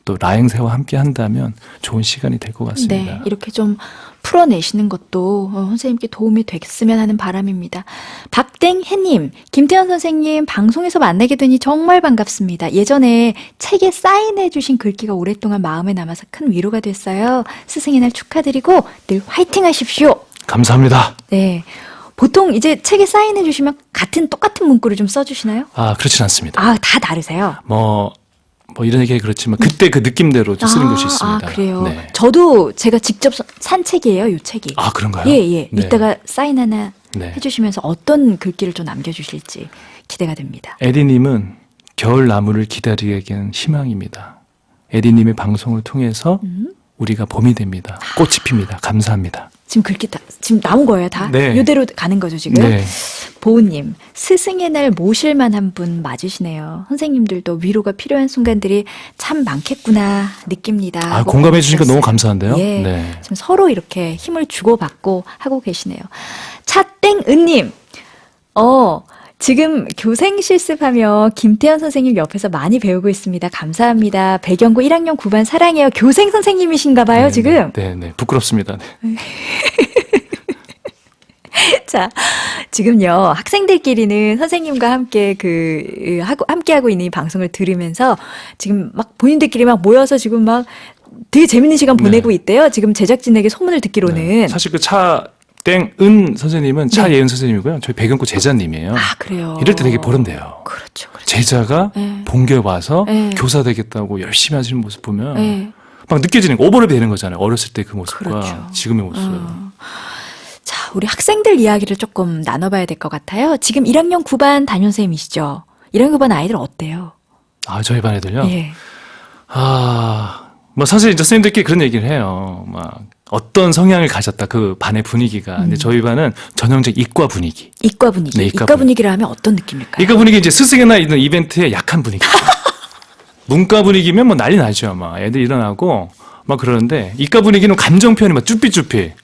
또 라행세와 함께 한다면 좋은 시간이 될 것 같습니다. 네, 이렇게 좀 풀어내시는 것도 선생님께 도움이 됐으면 하는 바람입니다. 박땡해님, 김태현 선생님 방송에서 만나게 되니 정말 반갑습니다. 예전에 책에 사인해 주신 글귀가 오랫동안 마음에 남아서 큰 위로가 됐어요. 스승의 날 축하드리고 늘 화이팅 하십시오. 감사합니다. 네, 보통 이제 책에 사인해 주시면 똑같은 문구를 좀 써주시나요? 아, 그렇진 않습니다. 아, 다 다르세요? 뭐 이런 얘기가 그렇지만 그때 그 느낌대로 좀 쓰는 것이 있습니다. 아, 그래요? 네. 저도 제가 직접 산 책이에요, 이 책이. 아, 그런가요? 예, 예. 네. 이따가 사인 하나 네. 해주시면서 어떤 글귀를 좀 남겨주실지 기대가 됩니다. 에디님은 겨울 나무를 기다리기엔 희망입니다. 에디님의 방송을 통해서 우리가 봄이 됩니다. 꽃이 핍니다. 감사합니다. 지금 글귀 지금 나온 거예요, 다? 네. 이대로 가는 거죠, 지금? 네. 보은님, 스승의 날 모실 만한 분 맞으시네요. 선생님들도 위로가 필요한 순간들이 참 많겠구나 느낍니다. 아, 하고 공감해 주시니까 너무 보내주셨어요. 감사한데요. 예, 네. 지금 서로 이렇게 힘을 주고받고 하고 계시네요. 차땡은님, 지금 교생 실습하며 김태현 선생님 옆에서 많이 배우고 있습니다. 감사합니다. 배경고 1학년 9반 사랑해요. 교생 선생님이신가 봐요, 네, 지금. 네. 부끄럽습니다. 네. 자, 지금요, 학생들끼리는 선생님과 함께 함께하고 있는 이 방송을 들으면서 지금 막 본인들끼리 막 모여서 지금 막 되게 재밌는 시간 보내고 네. 있대요. 지금 제작진에게 소문을 듣기로는. 네. 사실 그 차땡은 선생님은 차예은 선생님이고요. 저희 배경고 제자님이에요. 아, 그래요. 이럴 때 되게 보람돼요. 그렇죠. 제자가 네. 본교에 와서 네. 교사 되겠다고 열심히 하시는 모습 보면 네. 막 느껴지는 거, 오버랩이 되는 거잖아요. 어렸을 때 그 모습과 그렇죠. 지금의 모습. 자, 우리 학생들 이야기를 조금 나눠봐야 될 것 같아요. 지금 1학년 9반 담임선생님이시죠? 1학년 9반 아이들 어때요? 아, 저희 반 애들요? 예. 뭐 사실 이제 선생님들끼리 그런 얘기를 해요. 막 어떤 성향을 가졌다 그 반의 분위기가. 근데 저희 반은 전형적 이과 분위기. 이과 분위기. 네, 이과 이과 분위기라 하면 어떤 느낌일까요? 이과 분위기 이제 스승이나 있는 이벤트의 약한 분위기. 문과 분위기면 뭐 난리 나죠. 막 애들 일어나고 막 그러는데 이과 분위기는 감정 표현이 막 쭈삣쭈삣.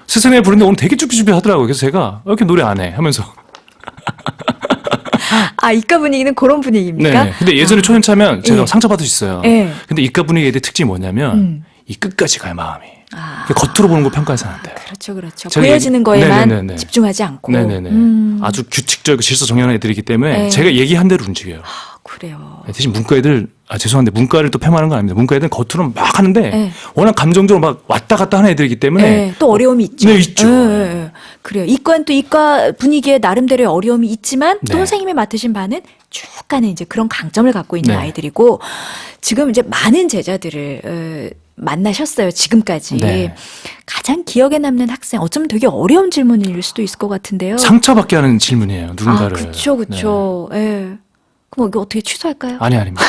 스승이 부르는데 오늘 되게 쭈삣쭈삣 하더라고요. 그래서 제가 왜 이렇게 노래 안 해? 하면서. 아, 이과 분위기는 그런 분위기입니까? 네. 근데 예전에 초연차면 제가 예. 상처받을 수 있어요. 예. 근데 이과 분위기 애들 특징이 뭐냐면 이 끝까지 가요, 마음이. 겉으로 보는 거 평가해서는 안 돼요. 그렇죠, 그렇죠. 저기- 보여지는 거에만 네네네네. 집중하지 않고. 네네네. 아주 규칙적이고 질서정연한 애들이기 때문에 네. 제가 얘기한 대로 움직여요. 그래요. 대신 문과 애들, 죄송한데 문과를 또 폄하하는 건 아닙니다. 문과 애들은 겉으로는 막 하는데 네. 워낙 감정적으로 막 왔다 갔다 하는 애들이기 때문에 네, 또 어려움이 있죠. 네, 있죠. 그래요. 이과는 또 이과 분위기에 나름대로의 어려움이 있지만 또 네. 선생님이 맡으신 바는 쭉 가는 이제 그런 강점을 갖고 있는 네. 아이들이고 지금 이제 많은 제자들을 만나셨어요. 지금까지. 네. 가장 기억에 남는 학생 어쩌면 되게 어려운 질문일 수도 있을 것 같은데요. 상처받게 하는 질문이에요. 누군가를. 그렇죠, 그렇죠. 예. 그럼 이거 어떻게 취소할까요? 아닙니다.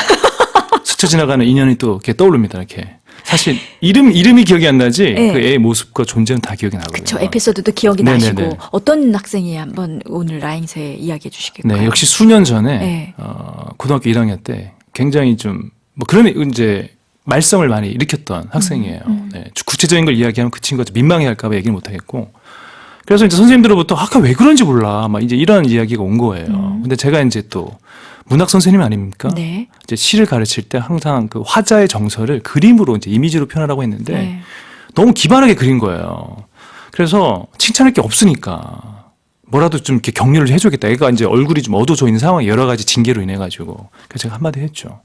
스쳐 지나가는 인연이 또 이렇게 떠오릅니다. 이렇게. 사실 이름이 기억이 안 나지 네. 그 애의 모습과 존재는 다 기억이 나거든요. 그렇죠. 에피소드도 기억이 네네네. 나시고 어떤 학생이 한번 오늘 라인세 이야기해 주시겠어요? 네, 역시 수년 전에 네. 고등학교 1학년 때 굉장히 좀 뭐 그런 이제 말썽을 많이 일으켰던 학생이에요. 네, 구체적인 걸 이야기하면 그 친구가 좀 민망해할까봐 얘기를 못 하겠고. 그래서 이제 선생님들로부터 아까 왜 그런지 몰라, 막 이제 이런 이야기가 온 거예요. 근데 제가 이제 또 문학 선생님 아닙니까? 네. 이제 시를 가르칠 때 항상 그 화자의 정서를 그림으로 이제 이미지로 표현하라고 했는데 네. 너무 기발하게 그린 거예요. 그래서 칭찬할 게 없으니까 뭐라도 좀 이렇게 격려를 해줘야겠다. 애가 이제 얼굴이 좀 어두워져 있는 상황에 여러 가지 징계로 인해 가지고 그래서 제가 한마디 했죠.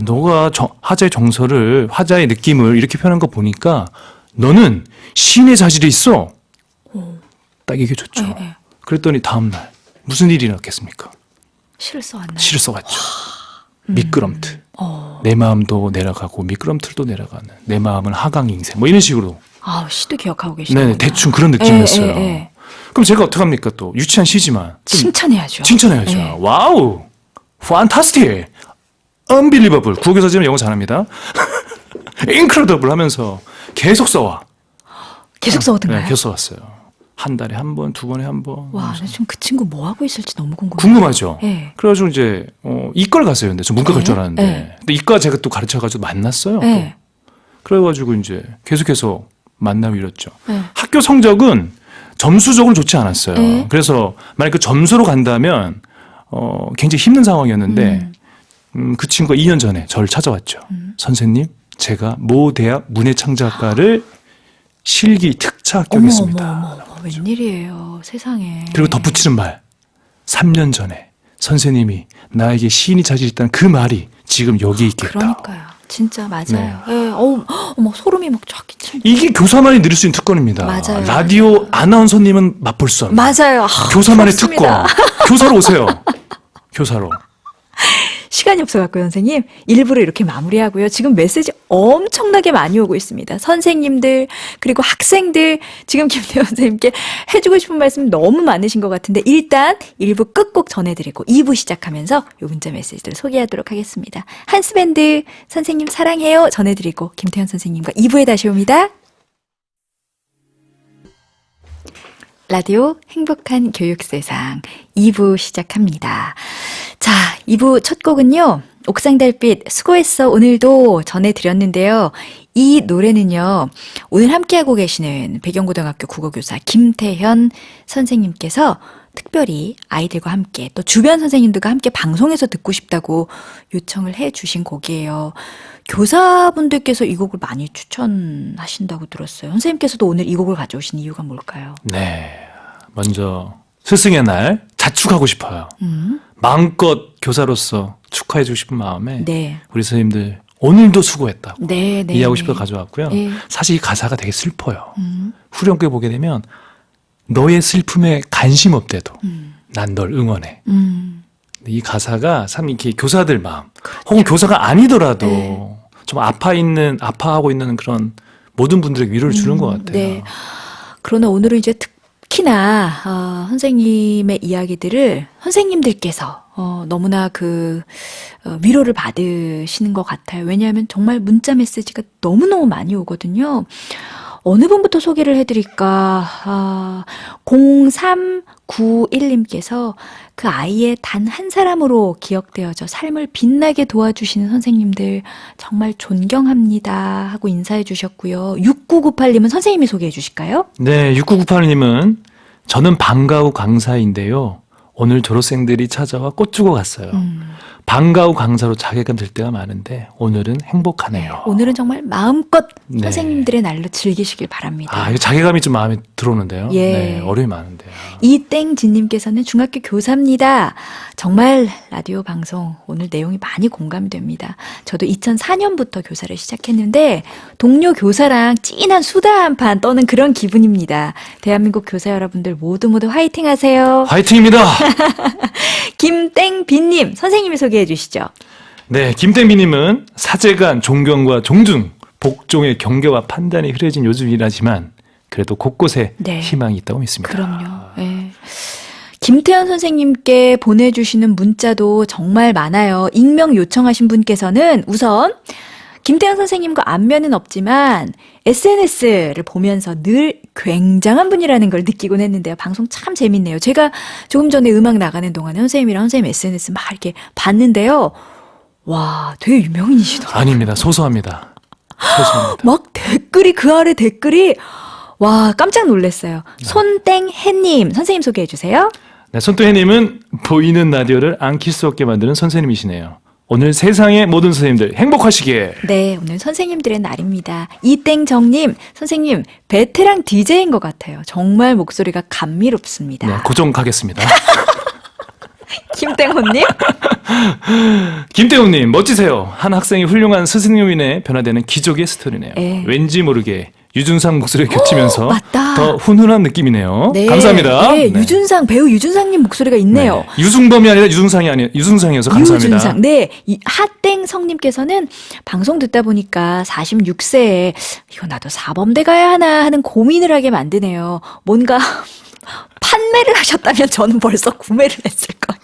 너가 화자의 정서를 화자의 느낌을 이렇게 표현한 거 보니까 너는 시인의 자질이 있어. 딱 얘기해줬죠. 네. 그랬더니 다음 날 무슨 일이 일어났겠습니까? 시를 써왔나요? 시를 써갔죠. 미끄럼틀. 내 마음도 내려가고 미끄럼틀도 내려가는 내 마음은 하강 인생 뭐 이런 식으로. 시도 기억하고 계시네요. 네, 대충 그런 느낌이었어요. 그럼 제가 어떡합니까 또 유치한 시지만 좀 칭찬해야죠. 칭찬해야죠. 네. 와우, 판타스틱, unbelievable. 국어교사지만 영어 잘합니다. incredible 하면서 계속 써와. 계속 써오던가요? 네, 계속 써왔어요. 한 달에 한 번, 두 번에 한 번. 와, 나 지금 그 친구 뭐 하고 있을지 너무 궁금해요. 궁금하죠. 네. 그래가지고 이제 이과를 갔어요. 근데 저 문과 갈 줄 알았는데, 네. 근데 이과 제가 또 가르쳐가지고 만났어요. 네. 그래가지고 이제 계속해서 만나고 이랬죠. 네. 학교 성적은 점수적으로 좋지 않았어요. 네. 그래서 만약 그 점수로 간다면 굉장히 힘든 상황이었는데 그 친구가 2년 전에 저를 찾아왔죠. 선생님, 제가 모 대학 문예창작과를 실기 특차 합격했습니다. 어머, 웬일이에요, 세상에. 그리고 덧붙이는 말. 3년 전에 선생님이 나에게 시인이 자질 있다는 그 말이 지금 여기 있겠다. 그러니까요. 진짜 맞아요. 네. 예, 어머, 소름이 막 쫙 끼치네. 이게 교사만이 누릴 수 있는 특권입니다. 맞아요. 라디오 아나운서님은 맛볼 수 없는. 맞아요. 교사만의 부럽습니다. 특권. 교사로 오세요. 교사로. 시간이 없어갖고 선생님 일부러 이렇게 마무리하고요. 지금 메시지 엄청나게 많이 오고 있습니다. 선생님들 그리고 학생들 지금 김태현 선생님께 해주고 싶은 말씀 너무 많으신 것 같은데 일단 1부 끝곡 전해드리고 2부 시작하면서 요 문자 메시지들을 소개하도록 하겠습니다. 한스밴드 선생님 사랑해요 전해드리고 김태현 선생님과 2부에 다시 옵니다. 라디오 행복한 교육세상 2부 시작합니다. 자, 2부 첫 곡은요. 옥상달빛 수고했어 오늘도 전해드렸는데요. 이 노래는요. 오늘 함께하고 계시는 배경고등학교 국어교사 김태현 선생님께서 특별히 아이들과 함께 또 주변 선생님들과 함께 방송에서 듣고 싶다고 요청을 해 주신 곡이에요. 교사분들께서 이 곡을 많이 추천하신다고 들었어요. 선생님께서도 오늘 이 곡을 가져오신 이유가 뭘까요? 네. 먼저 스승의 날 자축하고 싶어요. 마음껏 교사로서 축하해주고 싶은 마음에 네. 우리 선생님들 오늘도 수고했다고 네, 네. 이해하고 네. 싶어서 가져왔고요. 네. 사실 이 가사가 되게 슬퍼요. 후렴구에 보게 되면 너의 슬픔에 관심 없대도 난 널 응원해. 이 가사가 참 이렇게 교사들 마음 혹은 교사가 아니더라도 네. 좀 아파하고 있는 그런 모든 분들에게 위로를 주는 것 같아요. 네. 그러나 오늘은 이제 특히나 선생님의 이야기들을 선생님들께서 너무나 위로를 받으시는 것 같아요. 왜냐하면 정말 문자 메시지가 너무너무 많이 오거든요. 어느 분부터 소개를 해드릴까? 0391님께서 그 아이의 단 한 사람으로 기억되어져 삶을 빛나게 도와주시는 선생님들 정말 존경합니다 하고 인사해 주셨고요. 6998님은 선생님이 소개해 주실까요? 네, 6998님은 저는 방과 후 강사인데요. 오늘 졸업생들이 찾아와 꽃 주고 갔어요. 방과 후 강사로 자괴감 들 때가 많은데 오늘은 행복하네요. 오늘은 정말 마음껏 네. 선생님들의 날로 즐기시길 바랍니다. 아, 이거 자괴감이 좀 마음에 들어오는데요. 예. 네, 어려움이 많은데요. 이땡진님께서는 중학교 교사입니다. 정말 라디오 방송 오늘 내용이 많이 공감이 됩니다. 저도 2004년부터 교사를 시작했는데 동료 교사랑 찐한 수다 한 판 떠는 그런 기분입니다. 대한민국 교사 여러분들 모두 화이팅 하세요. 화이팅입니다. 김땡빈님 선생님이 소개해 주시죠. 네, 김땡비님은 사제간 존경과 존중, 복종의 경계와 판단이 흐려진 요즘이라지만 그래도 곳곳에 네. 희망이 있다고 믿습니다. 그럼요. 예. 김태현 선생님께 보내주시는 문자도 정말 많아요. 익명 요청하신 분께서는 우선 김태현 선생님과 안면은 없지만 SNS를 보면서 늘 굉장한 분이라는 걸 느끼곤 했는데요. 방송 참 재밌네요. 제가 조금 전에 음악 나가는 동안에 선생님이랑 선생님 SNS 막 이렇게 봤는데요. 와, 되게 유명인이시더라고요. 아닙니다. 소소합니다. 소소합니다. 막 댓글이 그 아래 댓글이 와, 깜짝 놀랐어요. 손땡해님 선생님 소개해 주세요. 네, 손또혜님은 보이는 라디오를 안 킬 수 없게 만드는 선생님이시네요. 오늘 세상의 모든 선생님들 행복하시게. 네, 오늘 선생님들의 날입니다. 이땡정님, 선생님 베테랑 DJ인 것 같아요. 정말 목소리가 감미롭습니다. 네, 고정 가겠습니다. 김땡호님, 김태훈님 멋지세요. 한 학생이 훌륭한 스승님으로 인해 변화되는 기적의 스토리네요. 네. 왠지 모르게 유준상 목소리가 겹치면서 맞다. 더 훈훈한 느낌이네요. 네, 감사합니다. 네, 네. 배우 유준상님 목소리가 있네요. 네. 유승범이 아니라 유승상이어서 감사합니다. 유준상. 네. 이 하땡성님께서는 방송 듣다 보니까 46세에 이거 나도 사범대 가야 하나 하는 고민을 하게 만드네요. 뭔가 판매를 하셨다면 저는 벌써 구매를 했을 거예요.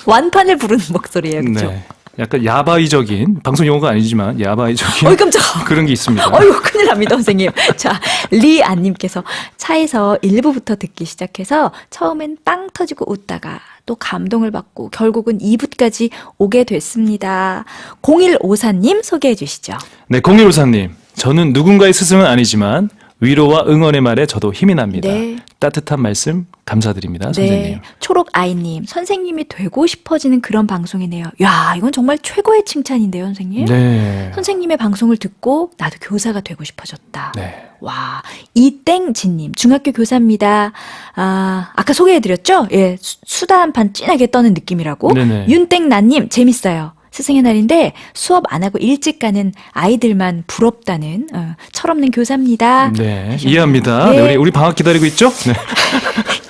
완판을 부르는 목소리예요. 그렇죠? 네. 약간 야바이적인 방송 용어가 아니지만 야바이적인 어이 깜짝아. 그런 게 있습니다. 어이구 큰일 납니다 선생님. 자 리안님께서 차에서 1부부터 듣기 시작해서 처음엔 빵 터지고 웃다가 또 감동을 받고 결국은 2부까지 오게 됐습니다. 0154님 소개해 주시죠. 네, 0154님. 저는 누군가의 스승은 아니지만 위로와 응원의 말에 저도 힘이 납니다. 네. 따뜻한 말씀 감사드립니다, 선생님. 네, 초록아이님 선생님이 되고 싶어지는 그런 방송이네요. 야 이건 정말 최고의 칭찬인데요 선생님. 네. 선생님의 방송을 듣고 나도 교사가 되고 싶어졌다. 네. 와, 이땡진님, 중학교 교사입니다. 아까 소개해드렸죠? 예, 수다 한 판 진하게 떠는 느낌이라고. 네네. 윤땡나님, 재밌어요. 스승의 날인데 수업 안 하고 일찍 가는 아이들만 부럽다는 철없는 교사입니다. 네. 하셨네요. 이해합니다. 네. 네, 우리 방학 기다리고 있죠? 네.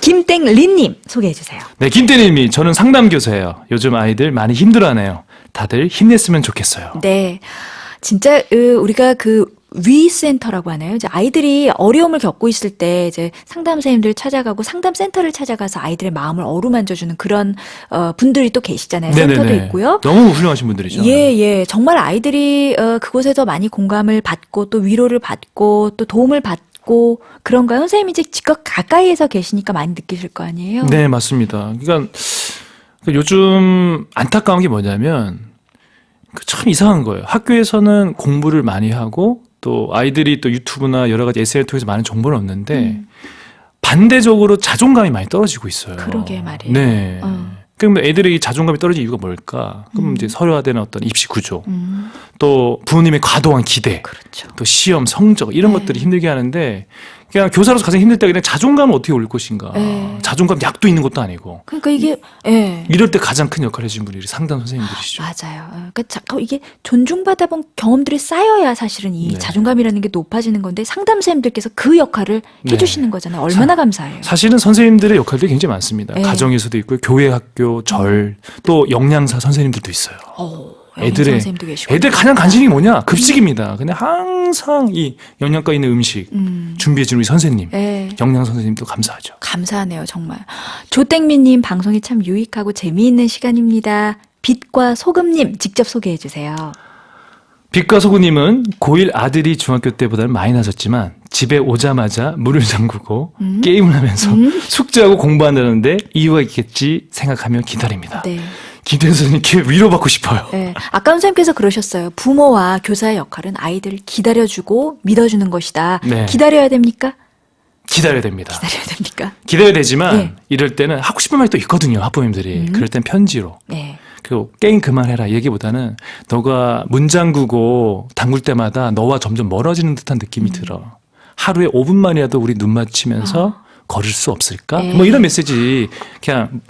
김땡린님, 소개해주세요. 네, 김태님이 저는 상담교사예요. 요즘 아이들 많이 힘들어하네요. 다들 힘냈으면 좋겠어요. 네. 진짜, 우리가 위센터라고 하나요? 이제 아이들이 어려움을 겪고 있을 때 이제 상담 선생님들 찾아가고 상담 센터를 찾아가서 아이들의 마음을 어루만져주는 그런 분들이 또 계시잖아요. 센터도 네네네. 있고요. 너무 훌륭하신 분들이죠. 예. 정말 아이들이 그곳에서 많이 공감을 받고 또 위로를 받고 또 도움을 받고 그런가요? 선생님이 이제 직접 가까이에서 계시니까 많이 느끼실 거 아니에요? 네, 맞습니다. 그러니까 요즘 안타까운 게 뭐냐면 참 이상한 거예요. 학교에서는 공부를 많이 하고 또 아이들이 또 유튜브나 여러 가지 SNS 통해서 많은 정보를 얻는데 반대적으로 자존감이 많이 떨어지고 있어요. 그러게 말이에요. 네. 그럼 애들이 자존감이 떨어진 이유가 뭘까? 그럼 이제 서류화되는 어떤 입시 구조, 또 부모님의 과도한 기대, 그렇죠. 또 시험 성적 이런 네. 것들이 힘들게 하는데 그냥 교사로서 가장 힘들 때 그냥 자존감을 어떻게 올릴 것인가? 네. 자존감 약도 있는 것도 아니고. 그러니까 이게 이럴 때 가장 큰 역할을 해주신 분들이 상담 선생님들이시죠. 맞아요. 그러니까 자꾸 이게 존중받아 본 경험들이 쌓여야 사실은 이 네. 자존감이라는 게 높아지는 건데 상담 선생님들께서 그 역할을 네. 해주시는 거잖아요. 얼마나 감사해요. 사실은 선생님들의 역할들이 굉장히 많습니다. 네. 가정에서도 있고요, 교회, 학교, 절, 또 영양사 선생님들도 있어요. 애들의 선생님도 계시고. 애들 가장 간식이 뭐냐? 급식입니다. 근데 항상 이 영양가 있는 음식 준비해주는 우리 선생님, 네. 영양 선생님도 감사하죠. 감사하네요, 정말. 조땡미님 방송이 참 유익하고 재미있는 시간입니다. 빛과 소금님 직접 소개해 주세요. 빛과 소구님은 고1 아들이 중학교 때보다는 많이 낮았지만 집에 오자마자 물을 잠그고 게임을 하면서 숙제하고 공부한다는데 이유가 있겠지 생각하며 기다립니다. 네. 김태현 선생님께 위로받고 싶어요. 네. 아까 선생님께서 그러셨어요. 부모와 교사의 역할은 아이들을 기다려주고 믿어주는 것이다. 네. 기다려야 됩니까? 기다려야 됩니다. 기다려야 됩니까? 기다려야 되지만 네. 이럴 때는 하고 싶은 말이 또 있거든요. 학부모님들이. 그럴 땐 편지로. 네. 그 게임 그만해라 얘기보다는 너가 문 잠그고 담글 때마다 너와 점점 멀어지는 듯한 느낌이 들어. 하루에 5분만이라도 우리 눈 맞추면서 걸을 수 없을까? 네. 뭐 이런 메시지 그냥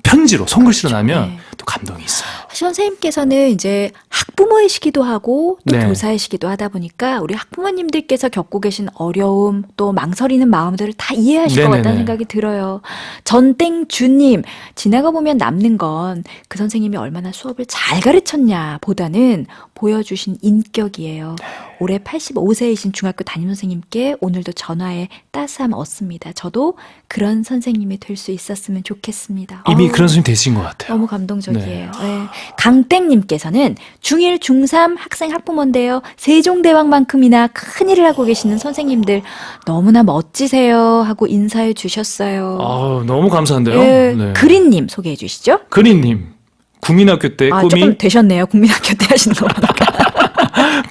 편지로 손글씨로 나면 네. 또 감동이 있어요. 사실 선생님께서는 이제 학부모이시기도 하고 또 네. 교사이시기도 하다 보니까 우리 학부모님들께서 겪고 계신 어려움 또 망설이는 마음들을 다 이해하실 것 네네네. 같다는 생각이 들어요. 전땡주님, 지나가 보면 남는 건 그 선생님이 얼마나 수업을 잘 가르쳤냐 보다는 보여주신 인격이에요. 올해 85세이신 중학교 담임선생님께 오늘도 전화에 따스함 얻습니다. 저도 그런 선생님이 될 수 있었으면 좋겠습니다. 이미 어우, 그런 선생님 되신 것 같아요. 너무 감동적이에요. 네. 강땡님께서는 중1, 중3 학생 학부모인데요. 세종대왕만큼이나 큰일을 하고 계시는 선생님들 너무나 멋지세요 하고 인사해 주셨어요. 아우, 너무 감사한데요. 예, 네. 그린님 소개해 주시죠. 그린님. 국민학교 때 꿈이 조금 되셨네요. 국민학교 때 하시는 거 보니까.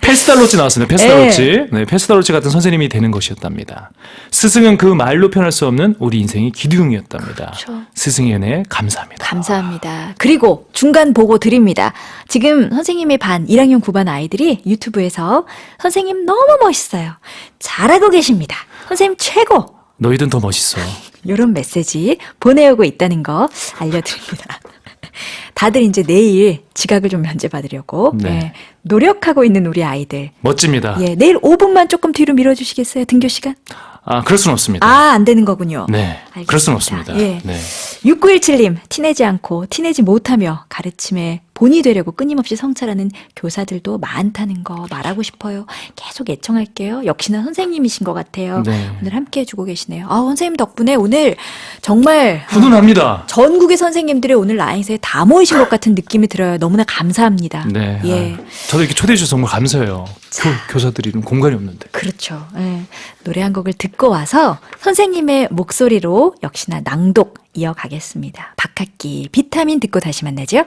페스달로치 나왔습니다. 페스달로치. 네, 페스달로치 같은 선생님이 되는 것이었답니다. 스승은 그 말로 표현할 수 없는 우리 인생의 기둥이었답니다. 그렇죠. 스승의 은혜에 감사합니다. 감사합니다. 그리고 중간 보고 드립니다. 지금 선생님의 반 1학년 9반 아이들이 유튜브에서 선생님 너무 멋있어요. 잘하고 계십니다. 선생님 최고. 너희든 더 멋있어. 이런 메시지 보내오고 있다는 거 알려드립니다. 다들 이제 내일 지각을 좀 면제받으려고 네. 예, 노력하고 있는 우리 아이들. 멋집니다. 예, 내일 5분만 조금 뒤로 밀어주시겠어요? 등교 시간? 아, 그럴 수는 없습니다. 아, 안 되는 거군요. 네. 알겠습니다. 그럴 수는 없습니다. 예. 네. 6917님, 티내지 않고 티내지 못하며 가르침에 본이 되려고 끊임없이 성찰하는 교사들도 많다는 거 말하고 싶어요. 계속 애청할게요. 역시나 선생님이신 것 같아요. 네. 오늘 함께 해주고 계시네요. 아, 선생님 덕분에 오늘 정말 훈훈합니다. 전국의 선생님들이 오늘 라인스에 다 모이신 것 같은 느낌이 들어요. 너무나 감사합니다. 네. 예. 아, 저도 이렇게 초대해 주셔서 정말 감사해요. 교사들이 이런 공간이 없는데. 그렇죠. 예. 노래 한 곡을 듣고 와서 선생님의 목소리로 역시나 낭독 이어가겠습니다. 박학기 비타민 듣고 다시 만나죠.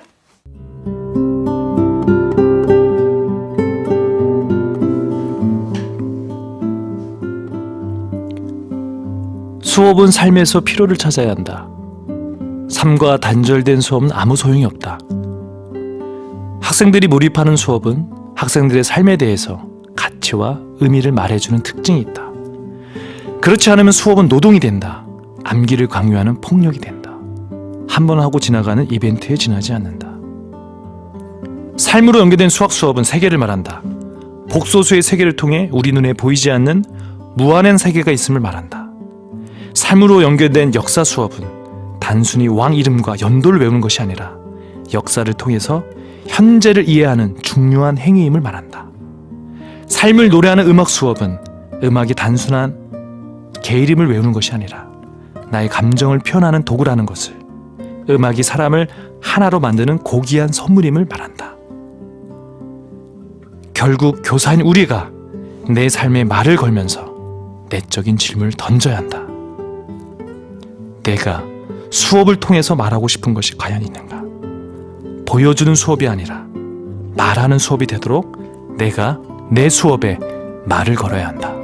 수업은 삶에서 필요를 찾아야 한다. 삶과 단절된 수업은 아무 소용이 없다. 학생들이 몰입하는 수업은 학생들의 삶에 대해서 가치와 의미를 말해주는 특징이 있다. 그렇지 않으면 수업은 노동이 된다. 암기를 강요하는 폭력이 된다. 한 번 하고 지나가는 이벤트에 지나지 않는다. 삶으로 연계된 수학 수업은 세계를 말한다. 복소수의 세계를 통해 우리 눈에 보이지 않는 무한한 세계가 있음을 말한다. 삶으로 연결된 역사 수업은 단순히 왕 이름과 연도를 외우는 것이 아니라 역사를 통해서 현재를 이해하는 중요한 행위임을 말한다. 삶을 노래하는 음악 수업은 음악이 단순한 개 이름을 외우는 것이 아니라 나의 감정을 표현하는 도구라는 것을, 음악이 사람을 하나로 만드는 고귀한 선물임을 말한다. 결국 교사인 우리가 내 삶에 말을 걸면서 내적인 질문을 던져야 한다. 내가 수업을 통해서 말하고 싶은 것이 과연 있는가? 보여주는 수업이 아니라 말하는 수업이 되도록 내가 내 수업에 말을 걸어야 한다.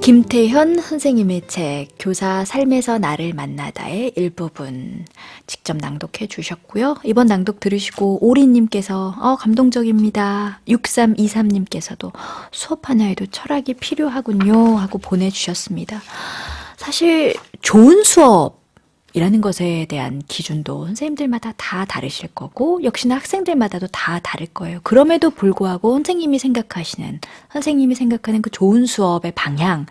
김태현 선생님의 책 교사 삶에서 나를 만나다의 일부분 직접 낭독해 주셨고요. 이번 낭독 들으시고 오리님께서 감동적입니다. 6323님께서도 수업 하나에도 철학이 필요하군요 하고 보내주셨습니다. 사실 좋은 수업이라는 것에 대한 기준도 선생님들마다 다 다르실 거고 역시나 학생들마다도 다 다를 거예요. 그럼에도 불구하고 선생님이 생각하는 그 좋은 수업의 방향은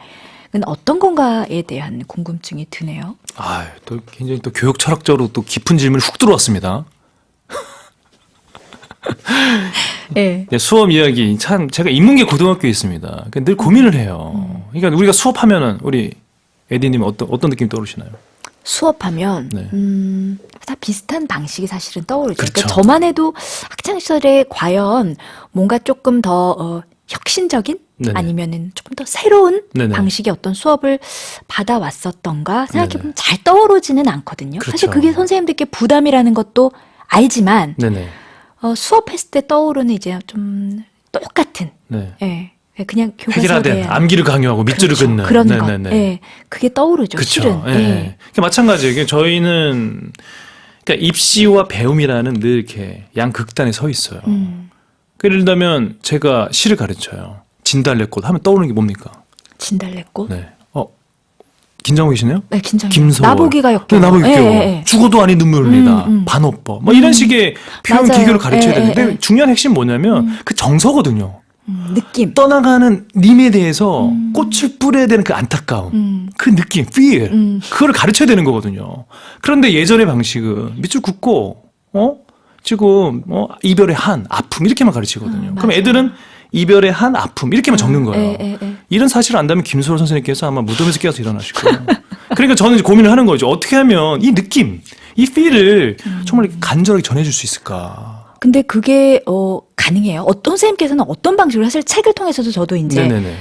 어떤 건가에 대한 궁금증이 드네요. 또 굉장히 또 교육 철학적으로 또 깊은 질문이 훅 들어왔습니다. 네. 수업 이야기 참 제가 인문계 고등학교에 있습니다. 그러니까 늘 고민을 해요. 그러니까 우리가 수업하면은 우리 에디님 어떤 느낌이 떠오르시나요? 수업하면 네. 다 비슷한 방식이 사실은 떠오르죠. 그렇죠. 그러니까 저만 해도 학창 시절에 과연 뭔가 조금 더 혁신적인 네네. 아니면은 조금 더 새로운 네네. 방식의 어떤 수업을 받아왔었던가 생각해보면 네네. 잘 떠오르지는 않거든요. 그렇죠. 사실 그게 선생님들께 부담이라는 것도 알지만 네네. 수업했을 때 떠오르는 이제 좀 똑같은 네. 예. 그냥 교과서에 해결하된 대한 암기를 강요하고 밑줄을 그렇죠. 긋는 그런 네네네. 것. 예. 그게 떠오르죠. 그쵸. 실은. 예. 예. 그러니까 마찬가지예요. 저희는 그러니까 입시와 배움이라는 늘 이렇게 양극단에 서 있어요. 예를 들면 제가 시를 가르쳐요. 진달래꽃 하면 떠오르는 게 뭡니까? 진달래꽃. 네. 긴장하고 계시네요? 네, 긴장해. 김소월. 나보기가 역겨워. 나보기 역겨워. 예, 예. 죽어도 아닌 눈물 흘리다. 반오버. 뭐 이런 식의 표현 맞아요. 기교를 가르쳐야 예, 되는데 예. 중요한 핵심 뭐냐면 그 정서거든요. 느낌. 떠나가는 님에 대해서 꽃을 뿌려야 되는 그 안타까움, 그 느낌, feel, 그거를 가르쳐야 되는 거거든요. 그런데 예전의 방식은 밑줄 긋고, 지금, 이별의 한, 아픔, 이렇게만 가르치거든요. 그럼 맞아요. 애들은 이별의 한, 아픔, 이렇게만 적는 거예요. 예. 이런 사실을 안다면 김소월 선생님께서 아마 무덤에서 깨어서 일어나실 거예요. 그러니까 저는 이제 고민을 하는 거죠. 어떻게 하면 이 느낌, 이 feel을 정말 간절하게 전해줄 수 있을까. 근데 그게 가능해요. 어떤 선생님께서는 어떤 방식으로 사실 책을 통해서도 저도 이제 네네네.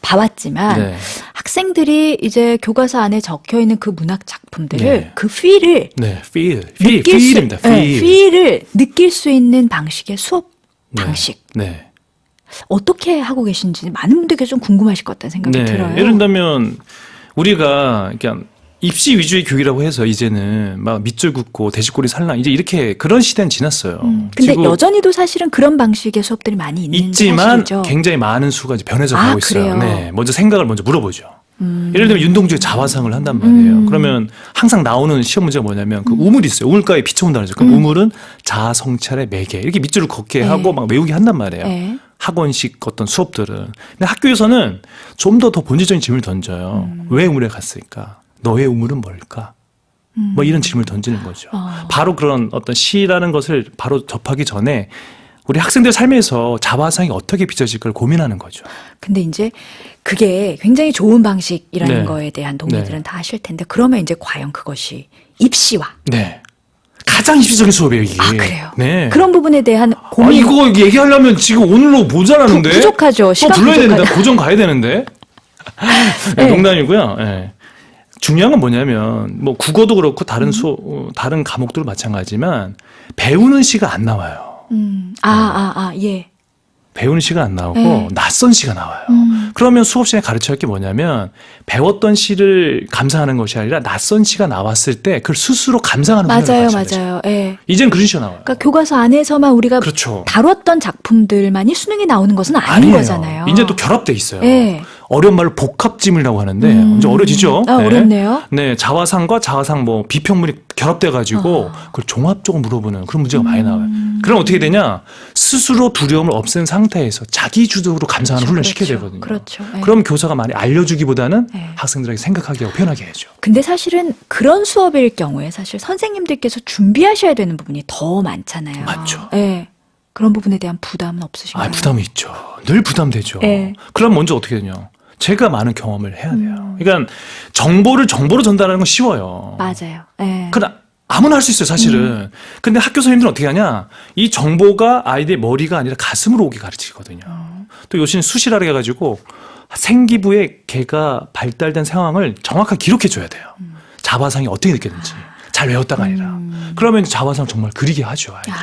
봐왔지만 네. 학생들이 이제 교과서 안에 적혀 있는 그 문학 작품들을 네. 그 feel을 네, feel, 느낄 수, feel입니다. feel. feel을 느낄 수 있는 방식의 수업 네. 방식 네. 어떻게 하고 계신지 많은 분들께서 좀 궁금하실 것 같다는 생각이 들어요. 예를 들면 우리가 그냥 입시 위주의 교육이라고 해서 이제는 막 밑줄 긋고 돼지꼬리 살랑 이제 이렇게 그런 시대는 지났어요. 근데 지금 여전히도 사실은 그런 방식의 수업들이 많이 있는 게 있지만 사실이죠. 굉장히 많은 수가 이제 변해져 가고 있어요. 그래요? 네, 먼저 생각을 먼저 물어보죠. 예를 들면 윤동주의 자화상을 한단 말이에요. 그러면 항상 나오는 시험 문제가 뭐냐면 그 우물이 있어요. 우물가에 비춰온다는 거죠. 그럼 우물은 자아 성찰의 매개 이렇게 밑줄을 걷게 네. 하고 막 외우게 한단 말이에요. 네. 학원식 어떤 수업들은. 근데 학교에서는 좀 더 본질적인 질문을 던져요. 왜 우물에 갔을까? 너의 우물은 뭘까? 뭐 이런 질문을 던지는 거죠. 바로 그런 어떤 시라는 것을 바로 접하기 전에 우리 학생들 삶에서 자화상이 어떻게 빚어질까를 고민하는 거죠. 근데 이제 그게 굉장히 좋은 방식이라는 네. 거에 대한 동의들은 네. 다 하실 텐데 그러면 이제 과연 그것이 입시와 네. 가장 입시적인 수업이에요, 이게. 그래요. 네. 그런 부분에 대한 고민 이거 얘기하려면 지금 오늘로 모자라는데. 부족하죠. 또 시간 불러야 부족하죠. 되는데, 고정 가야 되는데. 네, 네. 농담이고요. 네. 중요한 건 뭐냐면, 뭐, 국어도 그렇고, 다른 과목도 마찬가지지만, 배우는 시가 안 나와요. 예. 배우는 시가 안 나오고, 네. 낯선 시가 나와요. 그러면 수업 시간에 가르쳐야 할 게 뭐냐면, 배웠던 시를 감상하는 것이 아니라, 낯선 시가 나왔을 때, 그걸 스스로 감상하는 훈련을 맞아요, 가르쳐야 되죠. 맞아요. 예. 이제는 그런 시가 나와요. 그러니까 교과서 안에서만 우리가 그렇죠. 다뤘던 작품들만이 수능에 나오는 것은 아닌 아니에요. 거잖아요. 이제 또 결합돼 있어요. 예. 어려운 말로 복합지물이라고 하는데 이제 어려지죠. 어렵네요. 네, 자화상과 자화상 뭐 비평문이 결합돼 가지고 그걸 종합적으로 물어보는 그런 문제가 많이 나와요. 그럼 어떻게 되냐? 스스로 두려움을 없앤 상태에서 자기 주도로 감상하는 훈련을 시켜야 되거든요. 그렇죠. 예. 그럼 교사가 많이 알려주기보다는 네. 학생들에게 생각하게 하고 표현하게 해야죠. 근데 사실은 그런 수업일 경우에 사실 선생님들께서 준비하셔야 되는 부분이 더 많잖아요. 맞죠. 예. 그런 부분에 대한 부담은 없으신가요? 부담이 있죠. 늘 부담되죠. 네. 그럼 먼저 어떻게 되냐? 제가 많은 경험을 해야 돼요. 그러니까 정보로 전달하는 건 쉬워요. 맞아요. 예. 그러나 아무나 할 수 있어요, 사실은. 근데 학교 선생님들은 어떻게 하냐? 이 정보가 아이들의 머리가 아니라 가슴으로 오게 가르치거든요. 또 요새는 수시라고 해가지고 생기부에 걔가 발달된 상황을 정확하게 기록해 줘야 돼요. 자화상이 어떻게 느꼈는지. 잘 외웠다가 아니라. 그러면 자화상 정말 그리게 하죠, 아이들.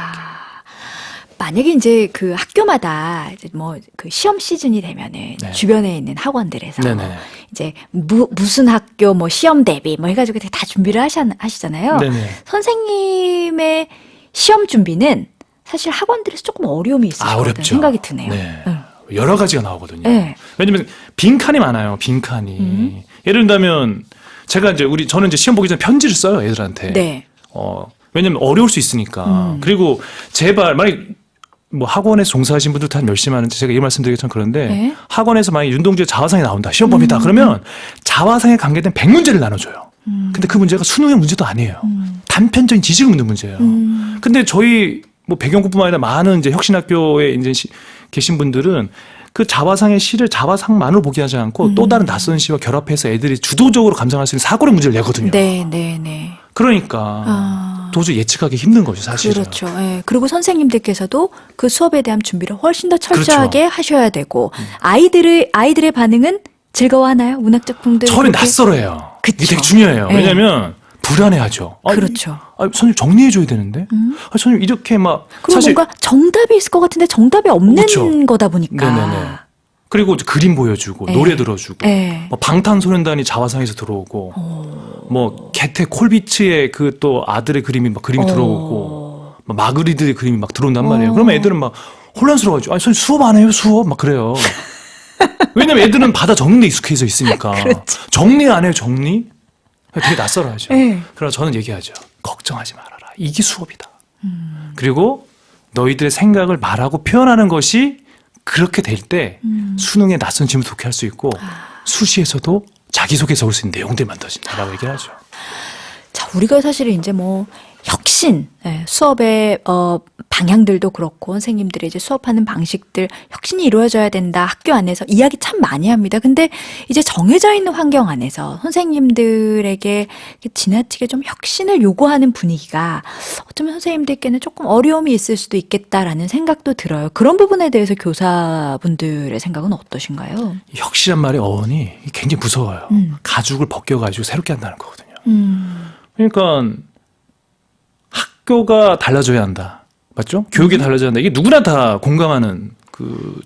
만약에 이제 그 학교마다 이제 뭐 그 시험 시즌이 되면은 네. 주변에 있는 학원들에서 네네. 이제 무슨 학교 뭐 시험 대비 뭐 해가지고 다 준비를 하시잖아요. 네네. 선생님의 시험 준비는 사실 학원들에서 조금 어려움이 있을 것 같다는 어렵죠. 생각이 드네요. 네. 응. 여러 가지가 나오거든요. 네. 왜냐면 빈칸이 많아요, 빈칸이. 예를 들면 제가 저는 이제 시험 보기 전에 편지를 써요, 애들한테. 네. 왜냐면 어려울 수 있으니까. 그리고 제발, 뭐 학원에서 종사하신 분들도 한 열심히 하는데 제가 이 말씀드리기 참 그런데 네. 학원에서 만약 윤동주의 자화상이 나온다. 시험범위다. 그러면 자화상에 관계된 100문제를 나눠줘요. 근데 그 문제가 수능의 문제도 아니에요. 단편적인 지식을 묻는 문제예요. 근데 저희 뭐 배경국뿐만 아니라 많은 이제 혁신학교에 이제 계신 분들은 그 자화상의 시를 자화상만으로 보게 하지 않고 또 다른 낯선 시와 결합해서 애들이 주도적으로 감상할 수 있는 사고의 문제를 내거든요. 네, 네, 네. 그러니까 도저히 예측하기 힘든 거죠, 사실은. 그렇죠. 예. 그리고 선생님들께서도 그 수업에 대한 준비를 훨씬 더 철저하게 그렇죠. 하셔야 되고 아이들의 반응은 즐거워하나요? 문학 작품들 처음에 낯설어해요. 그쵸. 이게 되게 중요해요. 네. 왜냐하면 불안해하죠. 그렇죠. 선생님 정리해줘야 되는데. 선생님 이렇게 막 그리고 사실 뭔가 정답이 있을 것 같은데 정답이 없는 그렇죠. 거다 보니까. 네네네. 그리고 이제 그림 보여주고 네. 노래 들어주고 네. 뭐 방탄소년단이 자화상에서 들어오고 뭐 개태 콜비츠의 그 또 아들의 그림이 들어오고 막 마그리드의 그림이 막 들어온단 말이에요. 그러면 애들은 막 혼란스러워가지고 선생님 수업 안 해요 수업 막 그래요. 왜냐면 애들은 바다 정리에 익숙해져 있으니까. 그렇죠. 정리 안 해요 정리? 되게 낯설어하죠. 네. 그래서 저는 얘기하죠. 걱정하지 말아라. 이게 수업이다. 그리고 너희들의 생각을 말하고 표현하는 것이 그렇게 될 때 수능에 낯선 질문 독해할 수 있고 수시에서도 자기소개서 올 수 있는 내용들이 만들어진다라고 얘기를 하죠. 자, 우리가 사실은 이제 뭐 혁신, 수업의 방향들도 그렇고 선생님들이 이제 수업하는 방식들 혁신이 이루어져야 된다. 학교 안에서 이야기 참 많이 합니다. 근데 이제 정해져 있는 환경 안에서 선생님들에게 지나치게 좀 혁신을 요구하는 분위기가 어쩌면 선생님들께는 조금 어려움이 있을 수도 있겠다라는 생각도 들어요. 그런 부분에 대해서 교사분들의 생각은 어떠신가요? 이 혁신한 말의 어원이 굉장히 무서워요. 가죽을 벗겨가지고 새롭게 한다는 거거든요. 그러니까 학교가 달라져야 한다. 맞죠? 교육이 달라져야 한다. 이게 누구나 다 공감하는 그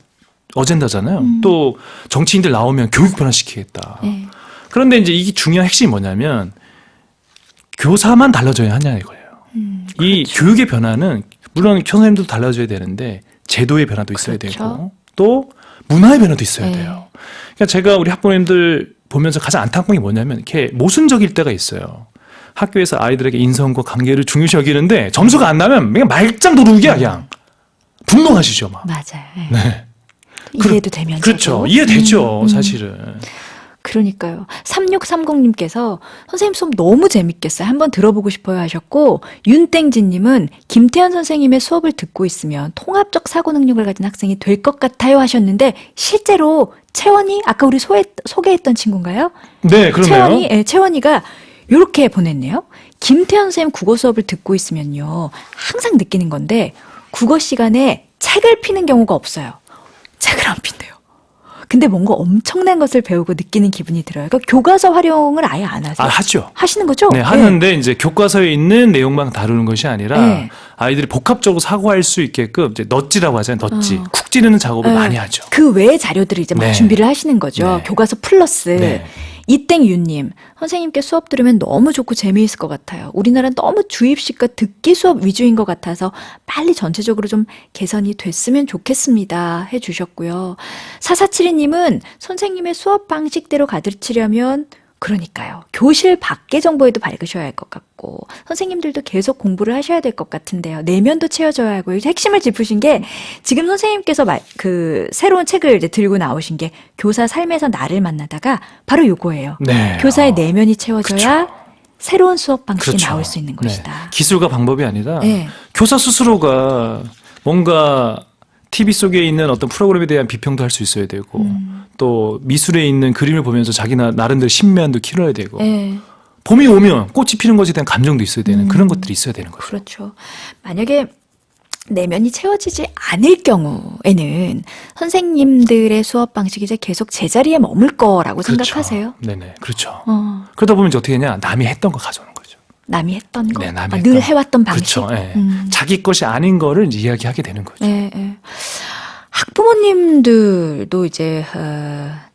어젠다잖아요. 또 정치인들 나오면 교육 변화시키겠다. 네. 그런데 이제 이게 중요한 핵심이 뭐냐면 교사만 달라져야 하냐 이거예요. 이 그렇죠. 교육의 변화는 물론 선생님도 달라져야 되는데 제도의 변화도 있어야 그렇죠. 되고 또 문화의 변화도 있어야 네. 돼요. 그러니까 제가 우리 학부모님들 보면서 가장 안타까운 게 뭐냐면 이렇게 모순적일 때가 있어요. 학교에서 아이들에게 인성과 관계를 중요시 여기는데 점수가 안 나면 그냥 말짱 도루기야 그냥. 분노하시죠 막. 맞아요. 네. 네. 이해도 되면서. 그렇죠. 이해되죠 사실은. 그러니까요. 3630님께서 선생님 수업 너무 재밌겠어요. 한번 들어보고 싶어요 하셨고 윤땡진님은 김태현 선생님의 수업을 듣고 있으면 통합적 사고 능력을 가진 학생이 될 것 같아요 하셨는데 실제로 채원이 아까 우리 소개했던 친구인가요? 네, 그러네요. 채원이가 이렇게 보냈네요. 김태현 선생님 국어 수업을 듣고 있으면요. 항상 느끼는 건데 국어 시간에 책을 피는 경우가 없어요. 책을 안 핀대요. 근데 뭔가 엄청난 것을 배우고 느끼는 기분이 들어요. 그러니까 교과서 활용을 아예 안 하세요. 하죠. 하시는 거죠? 네, 하는데 이제 교과서에 있는 내용만 다루는 것이 아니라 네. 아이들이 복합적으로 사고할 수 있게끔 이제 넛지라고 하잖아요. 넛지. 쿡 찌르는 작업을 많이 하죠. 그 외의 자료들을 이제 막 네. 준비를 하시는 거죠. 네. 교과서 플러스. 네. 이땡유님, 선생님께 수업 들으면 너무 좋고 재미있을 것 같아요. 우리나라는 너무 주입식과 듣기 수업 위주인 것 같아서 빨리 전체적으로 좀 개선이 됐으면 좋겠습니다. 해주셨고요. 4472님은 선생님의 수업 방식대로 가르치려면 그러니까요. 교실 밖의 정보에도 밝으셔야 할 것 같고 선생님들도 계속 공부를 하셔야 될 것 같은데요. 내면도 채워져야 하고 핵심을 짚으신 게 지금 선생님께서 그 새로운 책을 이제 들고 나오신 게 교사 삶에서 나를 만나다가 바로 요거예요. 네. 교사의 내면이 채워져야 그렇죠. 새로운 수업 방식이 그렇죠. 나올 수 있는 네. 것이다. 기술과 방법이 아니라 네. 교사 스스로가 뭔가 TV 속에 있는 어떤 프로그램에 대한 비평도 할 수 있어야 되고 또 미술에 있는 그림을 보면서 자기 나름대로 신뢰함도 키워야 되고 네. 봄이 오면 꽃이 피는 것에 대한 감정도 있어야 되는 그런 것들이 있어야 되는 거죠. 그렇죠. 만약에 내면이 채워지지 않을 경우에는 선생님들의 수업 방식이 이제 계속 제자리에 머물 거라고 그렇죠. 생각하세요? 네네, 그렇죠. 그러다 보면 이제 어떻게 하냐, 남이 했던 거 가져오는 거죠. 남이 했던 거, 네, 남이 늘 했던 해왔던 방식. 그렇죠. 예. 자기 것이 아닌 거를 이제 이야기하게 되는 거죠. 네, 네. 학부모님들도 이제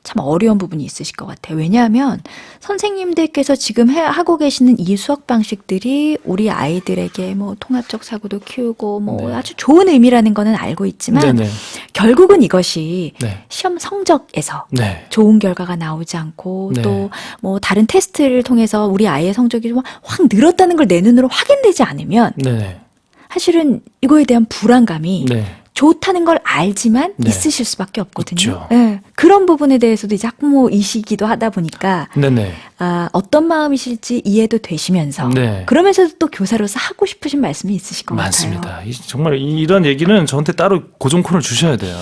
참 어려운 부분이 있으실 것 같아요. 왜냐하면 선생님들께서 지금 하고 계시는 이 수업 방식들이 우리 아이들에게 뭐 통합적 사고도 키우고 뭐 네. 아주 좋은 의미라는 거는 알고 있지만 네네. 결국은 이것이 네. 시험 성적에서 네. 좋은 결과가 나오지 않고 네. 또 뭐 다른 테스트를 통해서 우리 아이의 성적이 좀 확 늘었다는 걸 내 눈으로 확인되지 않으면 네네. 사실은 이거에 대한 불안감이 네. 좋다는 걸 알지만 네. 있으실 수밖에 없거든요. 있죠. 네. 그런 부분에 대해서도 이제 학부모이시기도 하다 보니까 네네. 어떤 마음이실지 이해도 되시면서 네. 그러면서도 또 교사로서 하고 싶으신 말씀이 있으실 것 맞습니다. 같아요. 정말 이런 얘기는 저한테 따로 고정 코너를 주셔야 돼요.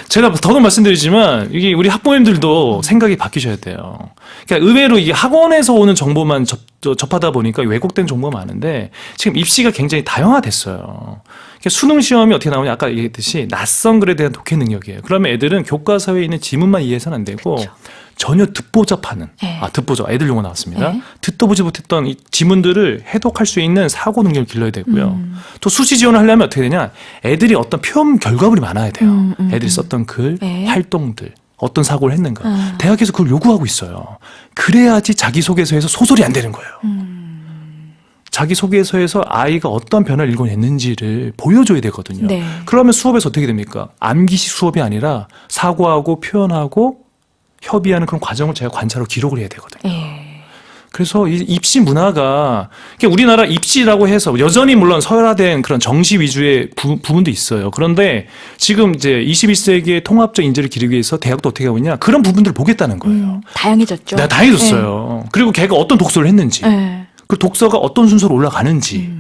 제가 더더 말씀드리지만 이게 우리 학부모님들도 생각이 바뀌셔야 돼요. 그러니까 의외로 이게 학원에서 오는 정보만 접하다 보니까 왜곡된 정보가 많은데 지금 입시가 굉장히 다양화됐어요. 그러니까 수능 시험이 어떻게 나오냐 아까 얘기했듯이 낯선 글에 대한 독해 능력이에요. 그러면 애들은 교과서에 있는 지문만 이해해서는 안 되고 그렇죠. 전혀 듣보잡하는 네. 듣보잡 애들 용어 나왔습니다. 네. 듣도 보지 못했던 이 지문들을 해독할 수 있는 사고 능력을 길러야 되고요. 또 수시 지원을 하려면 어떻게 되냐? 애들이 어떤 표현 결과물이 많아야 돼요. 애들이 썼던 글, 네. 활동들, 어떤 사고를 했는가. 대학에서 그걸 요구하고 있어요. 그래야지 자기소개서에서 소설이 안 되는 거예요. 자기소개서에서 아이가 어떤 변화를 일궈냈는지를 보여줘야 되거든요. 네. 그러면 수업에서 어떻게 됩니까? 암기식 수업이 아니라 사고하고 표현하고 협의하는 그런 과정을 제가 관찰하고 기록을 해야 되거든요. 예. 그래서 이 입시 문화가 우리나라 입시라고 해서 여전히 물론 서열화된 그런 정시 위주의 부분도 있어요. 그런데 지금 이제 21세기의 통합적 인재를 기르기 위해서 대학도 어떻게 하고 있냐 그런 부분들을 보겠다는 거예요. 다양해졌죠. 내가 다행해졌어요. 그리고 걔가 어떤 독서를 했는지 네. 그 독서가 어떤 순서로 올라가는지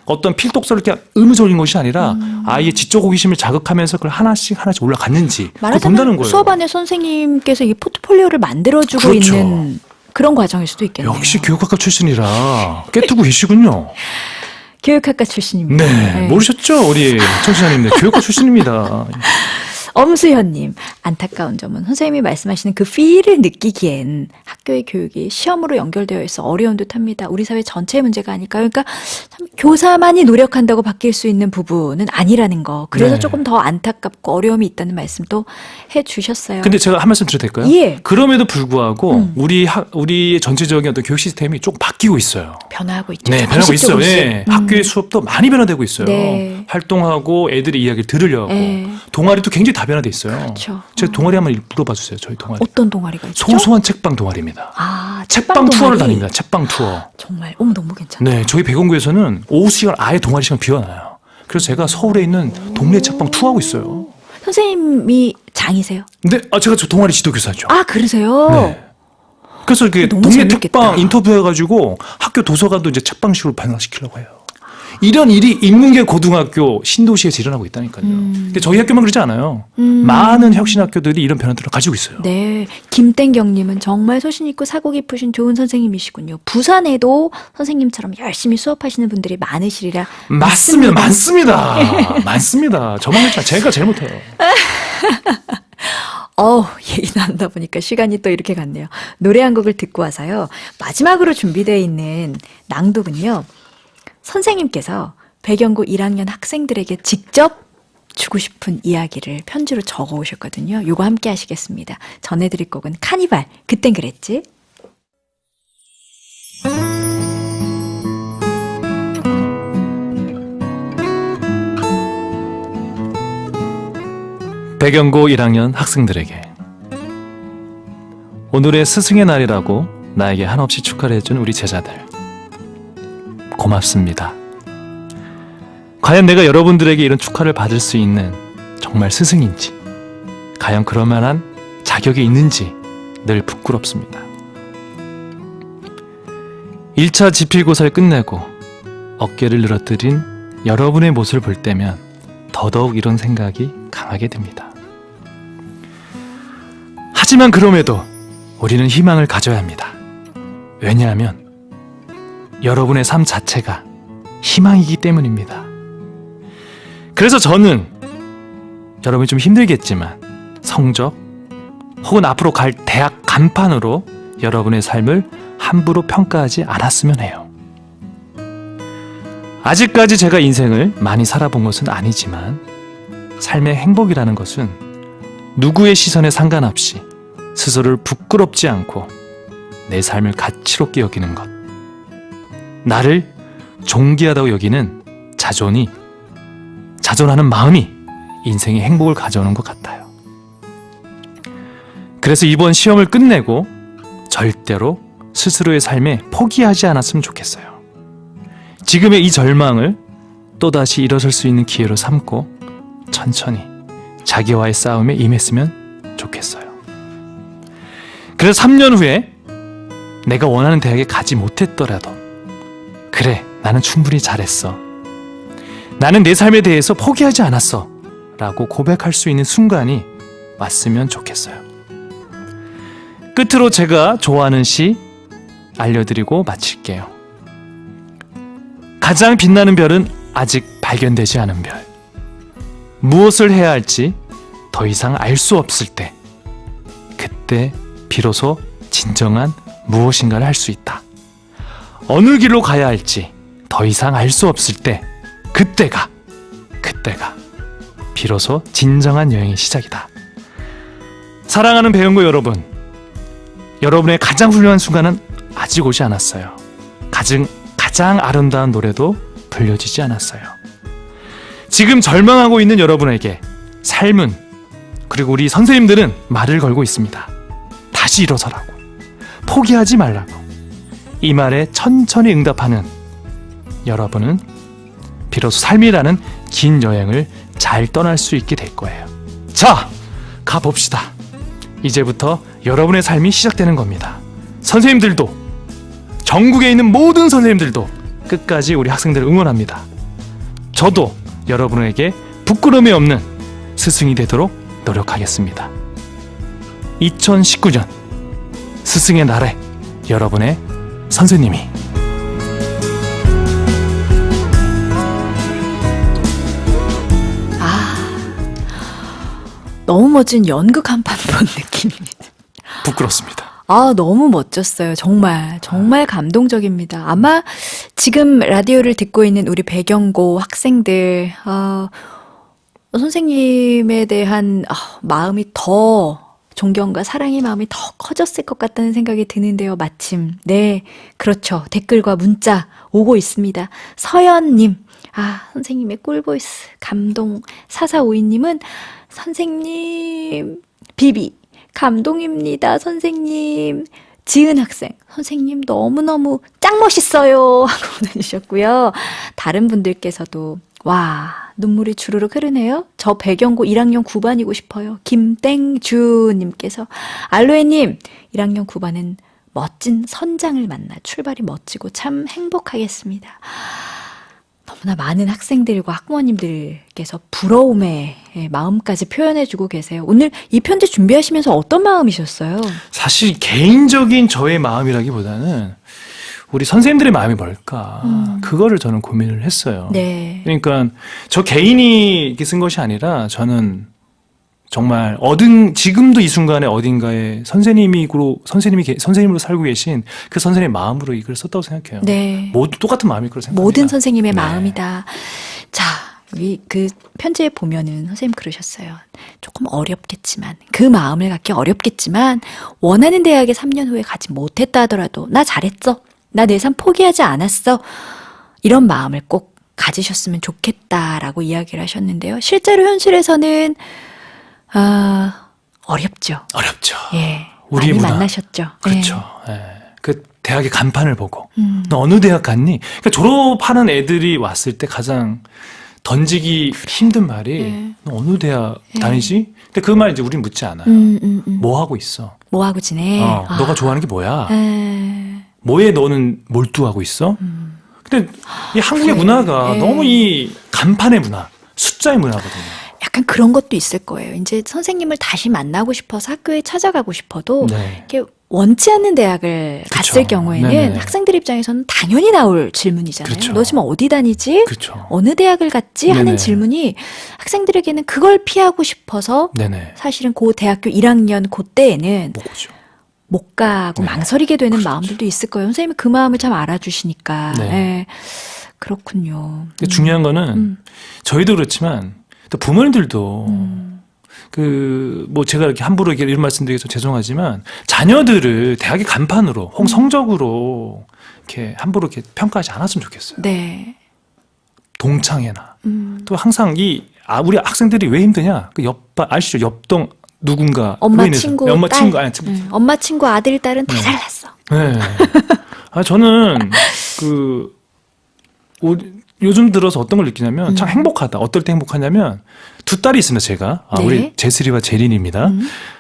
어떤 필독서를 이렇게 의무적인 것이 아니라 아이의 지적 호기심을 자극하면서 그걸 하나씩 하나씩 올라갔는지 그걸 본다는 말하자면 거예요. 수업 안에 선생님께서 이 포트폴리오를 만들어주고 그렇죠. 있는 그런 과정일 수도 있겠네요. 역시 교육학과 출신이라 깨뜨고 계시군요. 교육학과 출신입니다. 네, 모르셨죠? 우리 청취자님들 교육과 출신입니다. 엄수현님, 안타까운 점은 선생님이 말씀하시는 그 필을 느끼기엔 학교의 교육이 시험으로 연결되어 있어 어려운 듯합니다. 우리 사회 전체의 문제가 아닐까요? 그러니까 참 교사만이 노력한다고 바뀔 수 있는 부분은 아니라는 거. 그래서 네. 조금 더 안타깝고 어려움이 있다는 말씀도 해주셨어요. 근데 제가 한 말씀 드려도 될까요? 예. 그럼에도 불구하고 우리의 전체적인 어떤 교육 시스템이 조금 바뀌고 있어요. 변화하고 있죠. 네, 변하고 있어요. 조금씩. 네. 학교의 수업도 많이 변화되고 있어요. 네. 활동하고 애들의 이야기를 들으려고. 네. 동아리도 굉장히 다변화돼 있어요. 그렇죠. 제 동아리 한번 물어봐 주세요. 저희 동아리. 어떤 동아리가 있죠? 소소한 책방 동아리입니다. 책방 투어를 동아리. 다닙니다. 책방 투어. 정말 너무 괜찮다. 네, 저희 배공구에서는 오후 시간 아예 동아리 시간 비워놔요. 그래서 제가 서울에 있는 동네 책방 투어하고 있어요. 선생님이 장이세요? 근데 제가 저 동아리 지도교사죠. 그러세요? 네. 그래서 이렇게 너무 동네 재밌겠다. 책방 인터뷰해가지고 학교 도서관도 이제 책방식으로 변화시키려고 해요. 이런 일이 인문계 고등학교 신도시에서 일어나고 있다니까요. 근데 저희 학교만 그러지 않아요. 많은 혁신 학교들이 이런 변화들을 가지고 있어요. 네, 김땡경님은 정말 소신 있고 사고 깊으신 좋은 선생님이시군요. 부산에도 선생님처럼 열심히 수업하시는 분들이 많으시리라 맞습니다. 많습니다. 많습니다. 저만 그렇지 제가 제일 못해요. 얘기 나누다 보니까 시간이 또 이렇게 갔네요. 노래 한 곡을 듣고 와서요. 마지막으로 준비되어 있는 낭독은요. 선생님께서 배경고 1학년 학생들에게 직접 주고 싶은 이야기를 편지로 적어 오셨거든요. 요거 함께 하시겠습니다. 전해드릴 곡은 카니발, 그땐 그랬지? 배경고 1학년 학생들에게 오늘의 스승의 날이라고 나에게 한없이 축하를 해준 우리 제자들 고맙습니다. 과연 내가 여러분들에게 이런 축하를 받을 수 있는 정말 스승인지 과연 그럴 만한 자격이 있는지 늘 부끄럽습니다. 1차 지필고사를 끝내고 어깨를 늘어뜨린 여러분의 모습을 볼 때면 더더욱 이런 생각이 강하게 듭니다. 하지만 그럼에도 우리는 희망을 가져야 합니다. 왜냐하면 여러분의 삶 자체가 희망이기 때문입니다. 그래서 저는 여러분이 좀 힘들겠지만 성적 혹은 앞으로 갈 대학 간판으로 여러분의 삶을 함부로 평가하지 않았으면 해요. 아직까지 제가 인생을 많이 살아본 것은 아니지만 삶의 행복이라는 것은 누구의 시선에 상관없이 스스로를 부끄럽지 않고 내 삶을 가치롭게 여기는 것, 나를 존귀하다고 여기는 자존하는 마음이 인생의 행복을 가져오는 것 같아요. 그래서 이번 시험을 끝내고 절대로 스스로의 삶에 포기하지 않았으면 좋겠어요. 지금의 이 절망을 또다시 일어설 수 있는 기회로 삼고 천천히 자기와의 싸움에 임했으면 좋겠어요. 그래서 3년 후에 내가 원하는 대학에 가지 못했더라도 그래, 나는 충분히 잘했어. 나는 내 삶에 대해서 포기하지 않았어. 라고 고백할 수 있는 순간이 왔으면 좋겠어요. 끝으로 제가 좋아하는 시 알려드리고 마칠게요. 가장 빛나는 별은 아직 발견되지 않은 별. 무엇을 해야 할지 더 이상 알 수 없을 때, 그때 비로소 진정한 무엇인가를 할 수 있다. 어느 길로 가야 할지 더 이상 알 수 없을 때, 그때가 비로소 진정한 여행의 시작이다. 사랑하는 배영구 여러분, 여러분의 가장 훌륭한 순간은 아직 오지 않았어요. 가장 아름다운 노래도 들려지지 않았어요. 지금 절망하고 있는 여러분에게 삶은, 그리고 우리 선생님들은 말을 걸고 있습니다. 다시 일어서라고, 포기하지 말라고. 이 말에 천천히 응답하는 여러분은 비로소 삶이라는 긴 여행을 잘 떠날 수 있게 될 거예요. 자, 가봅시다. 이제부터 여러분의 삶이 시작되는 겁니다. 선생님들도, 전국에 있는 모든 선생님들도 끝까지 우리 학생들을 응원합니다. 저도 여러분에게 부끄러움이 없는 스승이 되도록 노력하겠습니다. 2019년 스승의 날에 여러분의 선생님이. 너무 멋진 연극 한 판 본 느낌입니다. 부끄럽습니다. 너무 멋졌어요. 정말 감동적입니다. 아마 지금 라디오를 듣고 있는 우리 배경고 학생들, 선생님에 대한 마음이 더, 존경과 사랑의 마음이 더 커졌을 것 같다는 생각이 드는데요. 마침. 네, 그렇죠. 댓글과 문자 오고 있습니다. 서연님, 선생님의 꿀보이스, 감동. 4452님은 선생님, 비비, 감동입니다, 선생님. 지은 학생, 선생님 너무너무 짱 멋있어요. 하고 보내주셨고요. 다른 분들께서도, 와, 눈물이 주르륵 흐르네요. 저 배경고 1학년 9반이고 싶어요. 김땡주님께서, 알로에님, 1학년 9반은 멋진 선장을 만나 출발이 멋지고 참 행복하겠습니다. 너무나 많은 학생들과 학부모님들께서 부러움의 마음까지 표현해주고 계세요. 오늘 이 편지 준비하시면서 어떤 마음이셨어요? 사실 개인적인 저의 마음이라기보다는 우리 선생님들의 마음이 뭘까, 그거를 저는 고민을 했어요. 네. 그러니까 저 개인이 이렇게 쓴 것이 아니라 저는 정말 지금도 이 순간에 어딘가에 선생님으로 살고 계신 그 선생님의 마음으로 이걸 썼다고 생각해요. 네. 모두 똑같은 마음일 거라고 생각합니다. 모든 선생님의 네. 마음이다. 자, 그 편지에 보면은 선생님 그러셨어요. 조금 어렵겠지만, 그 마음을 갖기 어렵겠지만, 원하는 대학에 3년 후에 가지 못했다 하더라도 나 잘했어. 나 내 삶 포기하지 않았어. 이런 마음을 꼭 가지셨으면 좋겠다라고 이야기를 하셨는데요. 실제로 현실에서는 어렵죠. 예. 우리 많이 문화. 만나셨죠. 그렇죠. 예. 그 대학의 간판을 보고 너 어느 대학 갔니? 그러니까 졸업하는 애들이 왔을 때 가장 던지기 힘든 말이 너 어느 대학 다니지? 근데 그 말 이제 우린 묻지 않아요. 뭐 하고 있어? 뭐 하고 지내? 너가 좋아하는 게 뭐야? 에. 뭐에 너는 몰두하고 있어? 근데 이 한국의 그래. 문화가 너무 이 간판의 문화, 숫자의 문화거든요. 약간 그런 것도 있을 거예요. 이제 선생님을 다시 만나고 싶어서 학교에 찾아가고 싶어도 네. 이렇게 원치 않는 대학을 그쵸. 갔을 경우에는 네네. 학생들 입장에서는 당연히 나올 질문이잖아요. 그렇죠. 너 지금 어디 다니지? 그렇죠. 어느 대학을 갔지? 하는 네네. 질문이 학생들에게는 그걸 피하고 싶어서 네네. 사실은 그 대학교 1학년 그때에는 못 보죠. 못 가고 네. 망설이게 되는 그렇죠. 마음들도 있을 거예요. 선생님이 그 마음을 참 알아주시니까. 네. 예. 그렇군요. 근데 중요한 거는 저희도 그렇지만 또 부모님들도 뭐 제가 이렇게 함부로 이런 말씀드리기 좀 죄송하지만 자녀들을 대학의 간판으로 혹은 성적으로 이렇게 함부로 이렇게 평가하지 않았으면 좋겠어요. 네. 동창회나 또 항상 우리 학생들이 왜 힘드냐? 그 아시죠? 옆동 누군가 엄마 의인에서. 친구, 엄마 딸. 친구 아니 친구. 엄마 친구 아들, 딸은 다 잘났어. 네. 저는 요즘 들어서 어떤 걸 느끼냐면 참 행복하다. 어떨 때 행복하냐면 두 딸이 있습니다. 제가 네. 우리 제스리와 제린입니다.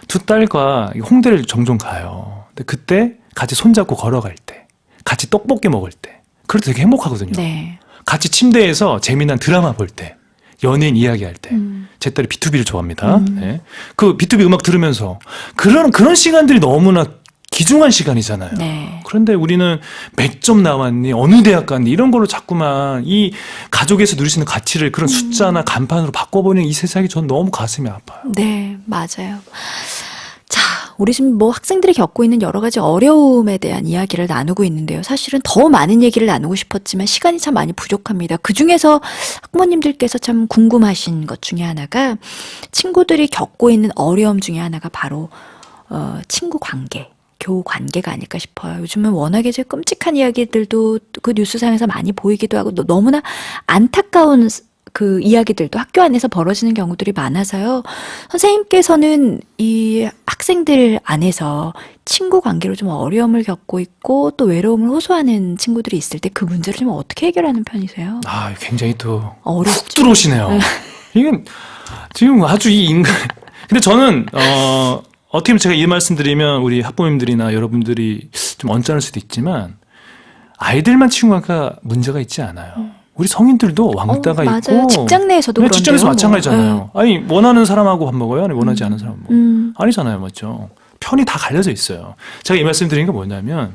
두 딸과 홍대를 종종 가요. 근데 그때 같이 손잡고 걸어갈 때, 같이 떡볶이 먹을 때, 그럴 때 되게 행복하거든요. 네. 같이 같이 침대에서 재미난 드라마 볼 때, 연예인 이야기할 때, 제 딸이 B2B를 좋아합니다. 네. 그 B2B 음악 들으면서 그런 시간들이 너무나 귀중한 시간이잖아요. 네. 그런데 우리는 몇 점 나왔니, 어느 대학 갔니 이런 걸로 자꾸만 이 가족에서 누릴 수 있는 가치를 그런 숫자나 간판으로 바꿔버리는 이 세상이 전 너무 가슴이 아파요. 네, 맞아요. 자, 우리 지금 뭐 학생들이 겪고 있는 여러 가지 어려움에 대한 이야기를 나누고 있는데요. 사실은 더 많은 얘기를 나누고 싶었지만 시간이 참 많이 부족합니다. 그 중에서 학부모님들께서 참 궁금하신 것 중에 하나가 친구들이 겪고 있는 어려움 중에 하나가 바로 친구 관계. 교우 관계가 아닐까 싶어요. 요즘은 워낙에 제 끔찍한 이야기들도 그 뉴스상에서 많이 보이기도 하고 너무나 안타까운 그 이야기들도 학교 안에서 벌어지는 경우들이 많아서요. 선생님께서는 이 학생들 안에서 친구 관계로 좀 어려움을 겪고 있고 또 외로움을 호소하는 친구들이 있을 때 그 문제를 좀 어떻게 해결하는 편이세요? 아, 굉장히 또 어렵죠. 훅 들어오시네요. 이건 지금 아주 이 인간. 근데 저는 어떻게 보면 제가 이 말씀드리면 우리 학부모님들이나 여러분들이 좀 언짢을 수도 있지만 아이들만 친구가 문제가 있지 않아요. 우리 성인들도 왕따가 맞아요. 있고 직장 내에서도 그런데요. 직장에서 뭐. 마찬가지잖아요. 아니 원하는 사람하고 밥 먹어요? 아니 원하지 않은 사람 뭐 아니잖아요, 맞죠? 편이 다 갈려져 있어요. 제가 이 말씀드리는 게 뭐냐면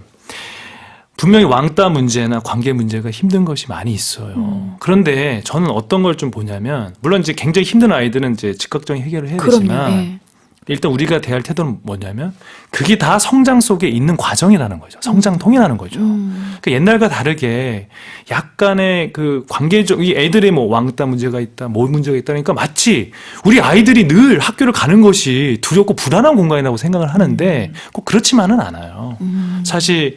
분명히 왕따 문제나 관계 문제가 힘든 것이 많이 있어요. 그런데 저는 어떤 걸 좀 보냐면 물론 이제 굉장히 힘든 아이들은 이제 즉각적인 해결을 해야 그럼요. 되지만 예. 일단 우리가 대할 태도는 뭐냐면 그게 다 성장 속에 있는 과정이라는 거죠. 성장통이라는 거죠. 그러니까 옛날과 다르게 약간의 그 관계적 이 애들의 뭐 왕따 문제가 있다, 뭐 문제가 있다니까 마치 우리 아이들이 늘 학교를 가는 것이 두렵고 불안한 공간이라고 생각을 하는데 꼭 그렇지만은 않아요. 사실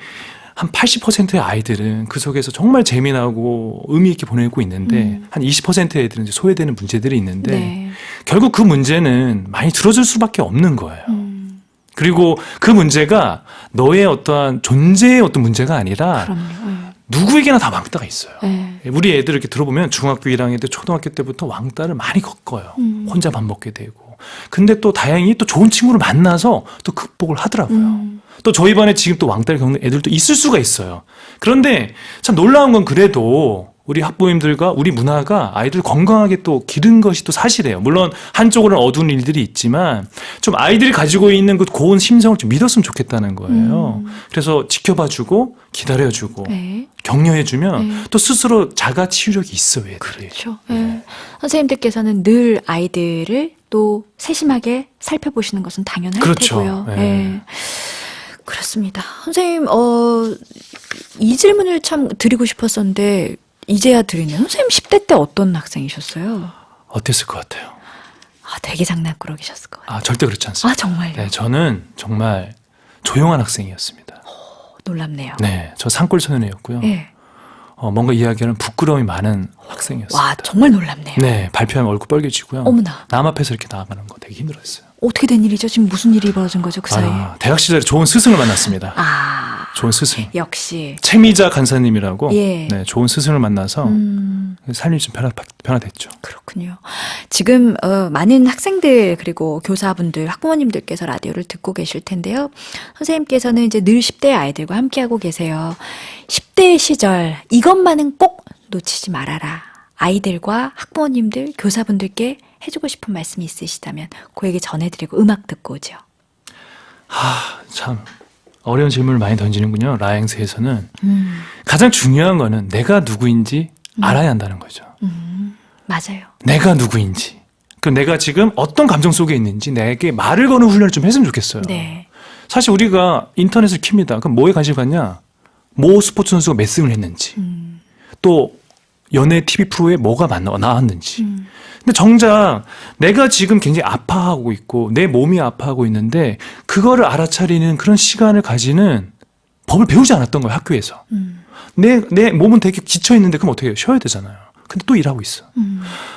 한 80%의 아이들은 그 속에서 정말 재미나고 의미 있게 보내고 있는데 한 20%의 애들은 이제 소외되는 문제들이 있는데 네. 결국 그 문제는 많이 들어줄 수밖에 없는 거예요. 그리고 그 문제가 너의 어떠한 존재의 어떤 문제가 아니라 그럼요. 누구에게나 다 왕따가 있어요. 예. 우리 애들 이렇게 들어보면 중학교 1학년 때 초등학교 때부터 왕따를 많이 겪어요. 혼자 밥 먹게 되고. 근데 또 다행히 또 좋은 친구를 만나서 또 극복을 하더라고요. 또 저희 반에 지금 또 왕따를 겪는 애들도 있을 수가 있어요. 그런데 참 놀라운 건 그래도 우리 학부모님들과 우리 문화가 아이들 건강하게 또 기른 것이 또 사실이에요. 물론 한쪽으로는 어두운 일들이 있지만 좀 아이들이 가지고 있는 그 고운 심성을 좀 믿었으면 좋겠다는 거예요. 그래서 지켜봐주고 기다려주고 네. 격려해주면 또 스스로 자가 치유력이 있어요, 애들이. 그렇죠. 예. 선생님들께서는 늘 아이들을 또 세심하게 살펴보시는 것은 당연할 그렇죠. 테고요. 예. 예. 그렇습니다. 선생님, 이 질문을 참 드리고 싶었었는데 이제야 드리네요. 선생님 10대 때 어떤 학생이셨어요? 어땠을 것 같아요? 되게 장난꾸러기셨을 것 같아요. 절대 그렇지 않습니다. 정말요? 네, 저는 정말 조용한 학생이었습니다. 놀랍네요. 네, 저 산골 소년이었고요. 예. 뭔가 이야기하는 부끄러움이 많은 학생이었습니다. 와, 정말 놀랍네요. 네, 발표하면 얼굴 빨개지고요. 어머나. 남 앞에서 이렇게 나가는 거 되게 힘들었어요. 어떻게 된 일이죠? 지금 무슨 일이 벌어진 거죠? 그 사이에? 대학 시절에 좋은 스승을 만났습니다. 좋은 스승. 역시. 최미자 간사님이라고 예. 네, 좋은 스승을 만나서 삶이 좀 변화됐죠. 그렇군요. 지금 많은 학생들 그리고 교사분들, 학부모님들께서 라디오를 듣고 계실 텐데요. 선생님께서는 이제 늘 10대 아이들과 함께하고 계세요. 10대 시절 이것만은 꼭 놓치지 말아라. 아이들과 학부모님들, 교사분들께 해주고 싶은 말씀이 있으시다면 그에게 전해드리고 음악 듣고 오죠. 참 어려운 질문을 많이 던지는군요. 라행스에서는 가장 중요한 거는 내가 누구인지 알아야 한다는 거죠. 맞아요. 내가 누구인지. 그 내가 지금 어떤 감정 속에 있는지 내게 말을 거는 훈련을 좀 했으면 좋겠어요. 네. 사실 우리가 인터넷을 킵니다. 그럼 뭐에 관심 갖냐? 모 스포츠 선수가 몇 승을 했는지, 또 연예 TV 프로에 뭐가 나왔는지. 근데 정작 내가 지금 굉장히 아파하고 있고 내 몸이 아파하고 있는데 그거를 알아차리는 그런 시간을 가지는 법을 배우지 않았던 거예요, 학교에서. 내 몸은 되게 지쳐 있는데 그럼 어떻게 해요? 쉬어야 되잖아요. 근데 또 일하고 있어.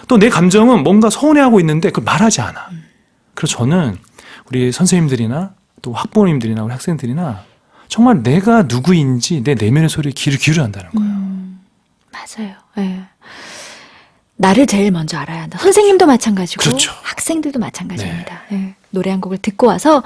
또 내 감정은 뭔가 서운해하고 있는데 그걸 말하지 않아. 그래서 저는 우리 선생님들이나 또 학부모님들이나 우리 학생들이나 정말 내가 누구인지 내 내면의 소리에 귀를 기울여야 한다는 거예요. 맞아요. 예. 나를 제일 먼저 알아야 한다. 선생님도 마찬가지고 그렇죠. 학생들도 마찬가지입니다. 예. 노래 한 곡을 듣고 와서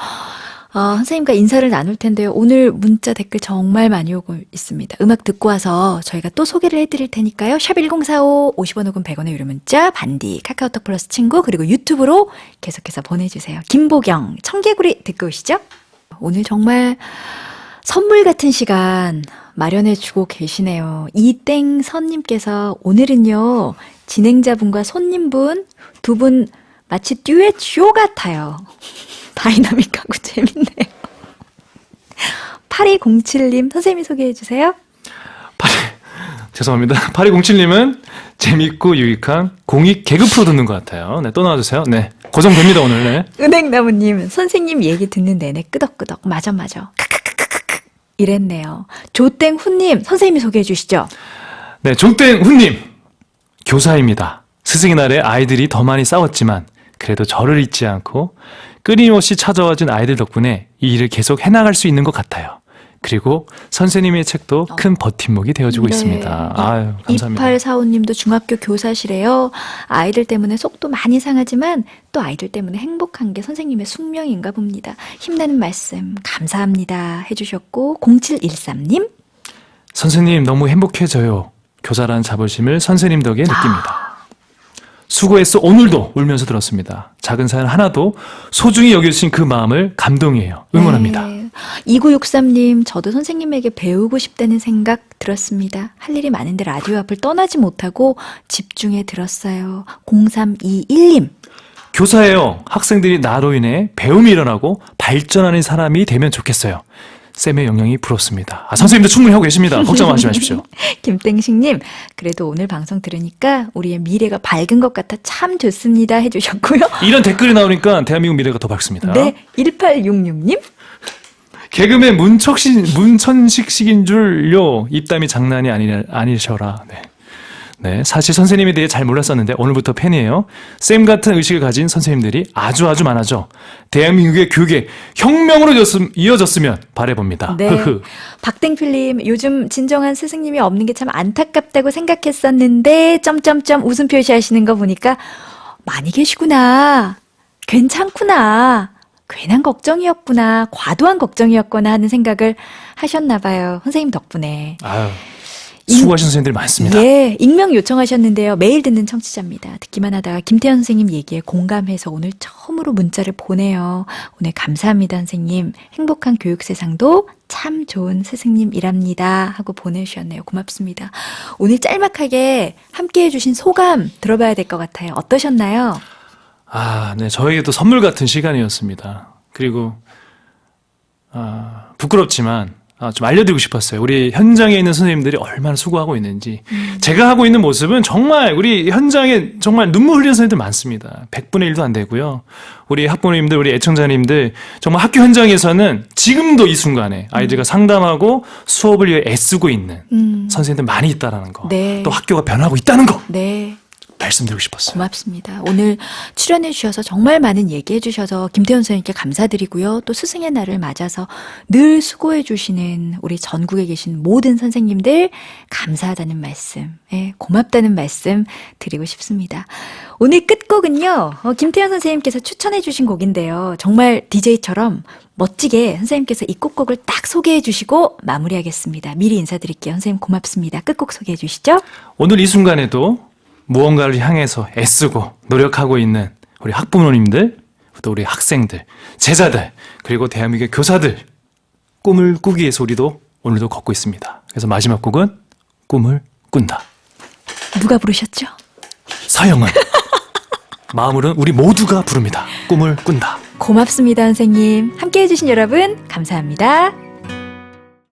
선생님과 인사를 나눌 텐데요. 오늘 문자 댓글 정말 많이 오고 있습니다. 음악 듣고 와서 저희가 또 소개를 해드릴 테니까요. 샵 1045 50원 혹은 100원의 유료 문자 반디 카카오톡 플러스 친구 그리고 유튜브로 계속해서 보내주세요. 김보경 청개구리 듣고 오시죠. 오늘 정말 선물 같은 시간 마련해주고 계시네요. 이땡선님께서 오늘은요 진행자분과 손님분 두 분 마치 듀엣 쇼 같아요. 다이나믹하고 재밌네요. 8207님 선생님이 소개해 주세요. 죄송합니다. 8207님은 재밌고 유익한 공익 개그 프로 듣는 것 같아요. 네, 또 나와주세요. 네, 고정됩니다 오늘. 네. 은행나무님 선생님 얘기 듣는 내내 끄덕끄덕 맞아 크크크크크 이랬네요. 조땡훈님 선생님이 소개해 주시죠. 네, 종땡훈님 교사입니다. 스승의 날에 아이들이 더 많이 싸웠지만 그래도 저를 잊지 않고 끊임없이 찾아와준 아이들 덕분에 이 일을 계속 해나갈 수 있는 것 같아요. 그리고 선생님의 책도 큰 버팀목이 되어주고 있습니다. 아유, 감사합니다. 2845님도 중학교 교사시래요. 아이들 때문에 속도 많이 상하지만 또 아이들 때문에 행복한 게 선생님의 숙명인가 봅니다. 힘나는 말씀 감사합니다 해주셨고 0713님 선생님 너무 행복해져요. 교사라는 자부심을 선생님 덕에 느낍니다. 수고했어 오늘도 울면서 들었습니다. 작은 사연 하나도 소중히 여겨주신 그 마음을 감동이에요. 응원합니다. 네. 2963님 저도 선생님에게 배우고 싶다는 생각 들었습니다. 할 일이 많은데 라디오 앞을 떠나지 못하고 집중해 들었어요. 0321님 교사예요. 학생들이 나로 인해 배움이 일어나고 발전하는 사람이 되면 좋겠어요. 쌤의 영향이 부럽습니다. 선생님도 충분히 하고 계십니다. 걱정하지 마십시오. 김땡식님 그래도 오늘 방송 들으니까 우리의 미래가 밝은 것 같아 참 좋습니다 해주셨고요. 이런 댓글이 나오니까 대한민국 미래가 더 밝습니다. 네 1866님 개그맨 문천식식인 줄요. 입담이 장난이 아니셔라. 네. 네, 사실 선생님에 대해 잘 몰랐었는데 오늘부터 팬이에요. 쌤 같은 의식을 가진 선생님들이 아주 많아져. 대한민국의 교육의 혁명으로 이어졌으면 바라봅니다. 네. 박땡필님 요즘 진정한 스승님이 없는 게 참 안타깝다고 생각했었는데 점점점 웃음 표시하시는 거 보니까 많이 계시구나. 괜찮구나. 괜한 걱정이었구나. 과도한 걱정이었구나 하는 생각을 하셨나 봐요. 선생님 덕분에. 아유. 수고하신 선생님들이 많습니다. 예, 익명 요청하셨는데요. 매일 듣는 청취자입니다. 듣기만 하다가 김태현 선생님 얘기에 공감해서 오늘 처음으로 문자를 보내요. 오늘 감사합니다, 선생님. 행복한 교육 세상도 참 좋은 스승님이랍니다. 하고 보내주셨네요. 고맙습니다. 오늘 짤막하게 함께 해주신 소감 들어봐야 될 것 같아요. 어떠셨나요? 네, 저에게도 선물 같은 시간이었습니다. 그리고 부끄럽지만 좀 알려드리고 싶었어요. 우리 현장에 있는 선생님들이 얼마나 수고하고 있는지. 제가 하고 있는 모습은 정말 우리 현장에 정말 눈물 흘리는 선생님들 많습니다. 100분의 1도 안 되고요. 우리 학부모님들, 우리 애청자님들 정말 학교 현장에서는 지금도 이 순간에 아이들과 상담하고 수업을 위해 애쓰고 있는 선생님들 많이 있다는 거. 네. 또 학교가 변하고 있다는 거. 네. 말씀드리고 싶었어요. 고맙습니다. 오늘 출연해 주셔서 정말 많은 얘기해 주셔서 김태현 선생님께 감사드리고요. 또 스승의 날을 맞아서 늘 수고해 주시는 우리 전국에 계신 모든 선생님들 감사하다는 말씀, 고맙다는 말씀 드리고 싶습니다. 오늘 끝곡은요. 김태현 선생님께서 추천해 주신 곡인데요. 정말 DJ처럼 멋지게 선생님께서 이 끝곡을 딱 소개해 주시고 마무리하겠습니다. 미리 인사드릴게요. 선생님 고맙습니다. 끝곡 소개해 주시죠. 오늘 이 순간에도 무언가를 향해서 애쓰고 노력하고 있는 우리 학부모님들, 또 우리 학생들, 제자들, 그리고 대한민국의 교사들 꿈을 꾸기 위해서 우리도 오늘도 걷고 있습니다. 그래서 마지막 곡은 꿈을 꾼다. 누가 부르셨죠? 서영은 마음으로는 우리 모두가 부릅니다. 꿈을 꾼다. 고맙습니다, 선생님. 함께 해주신 여러분 감사합니다.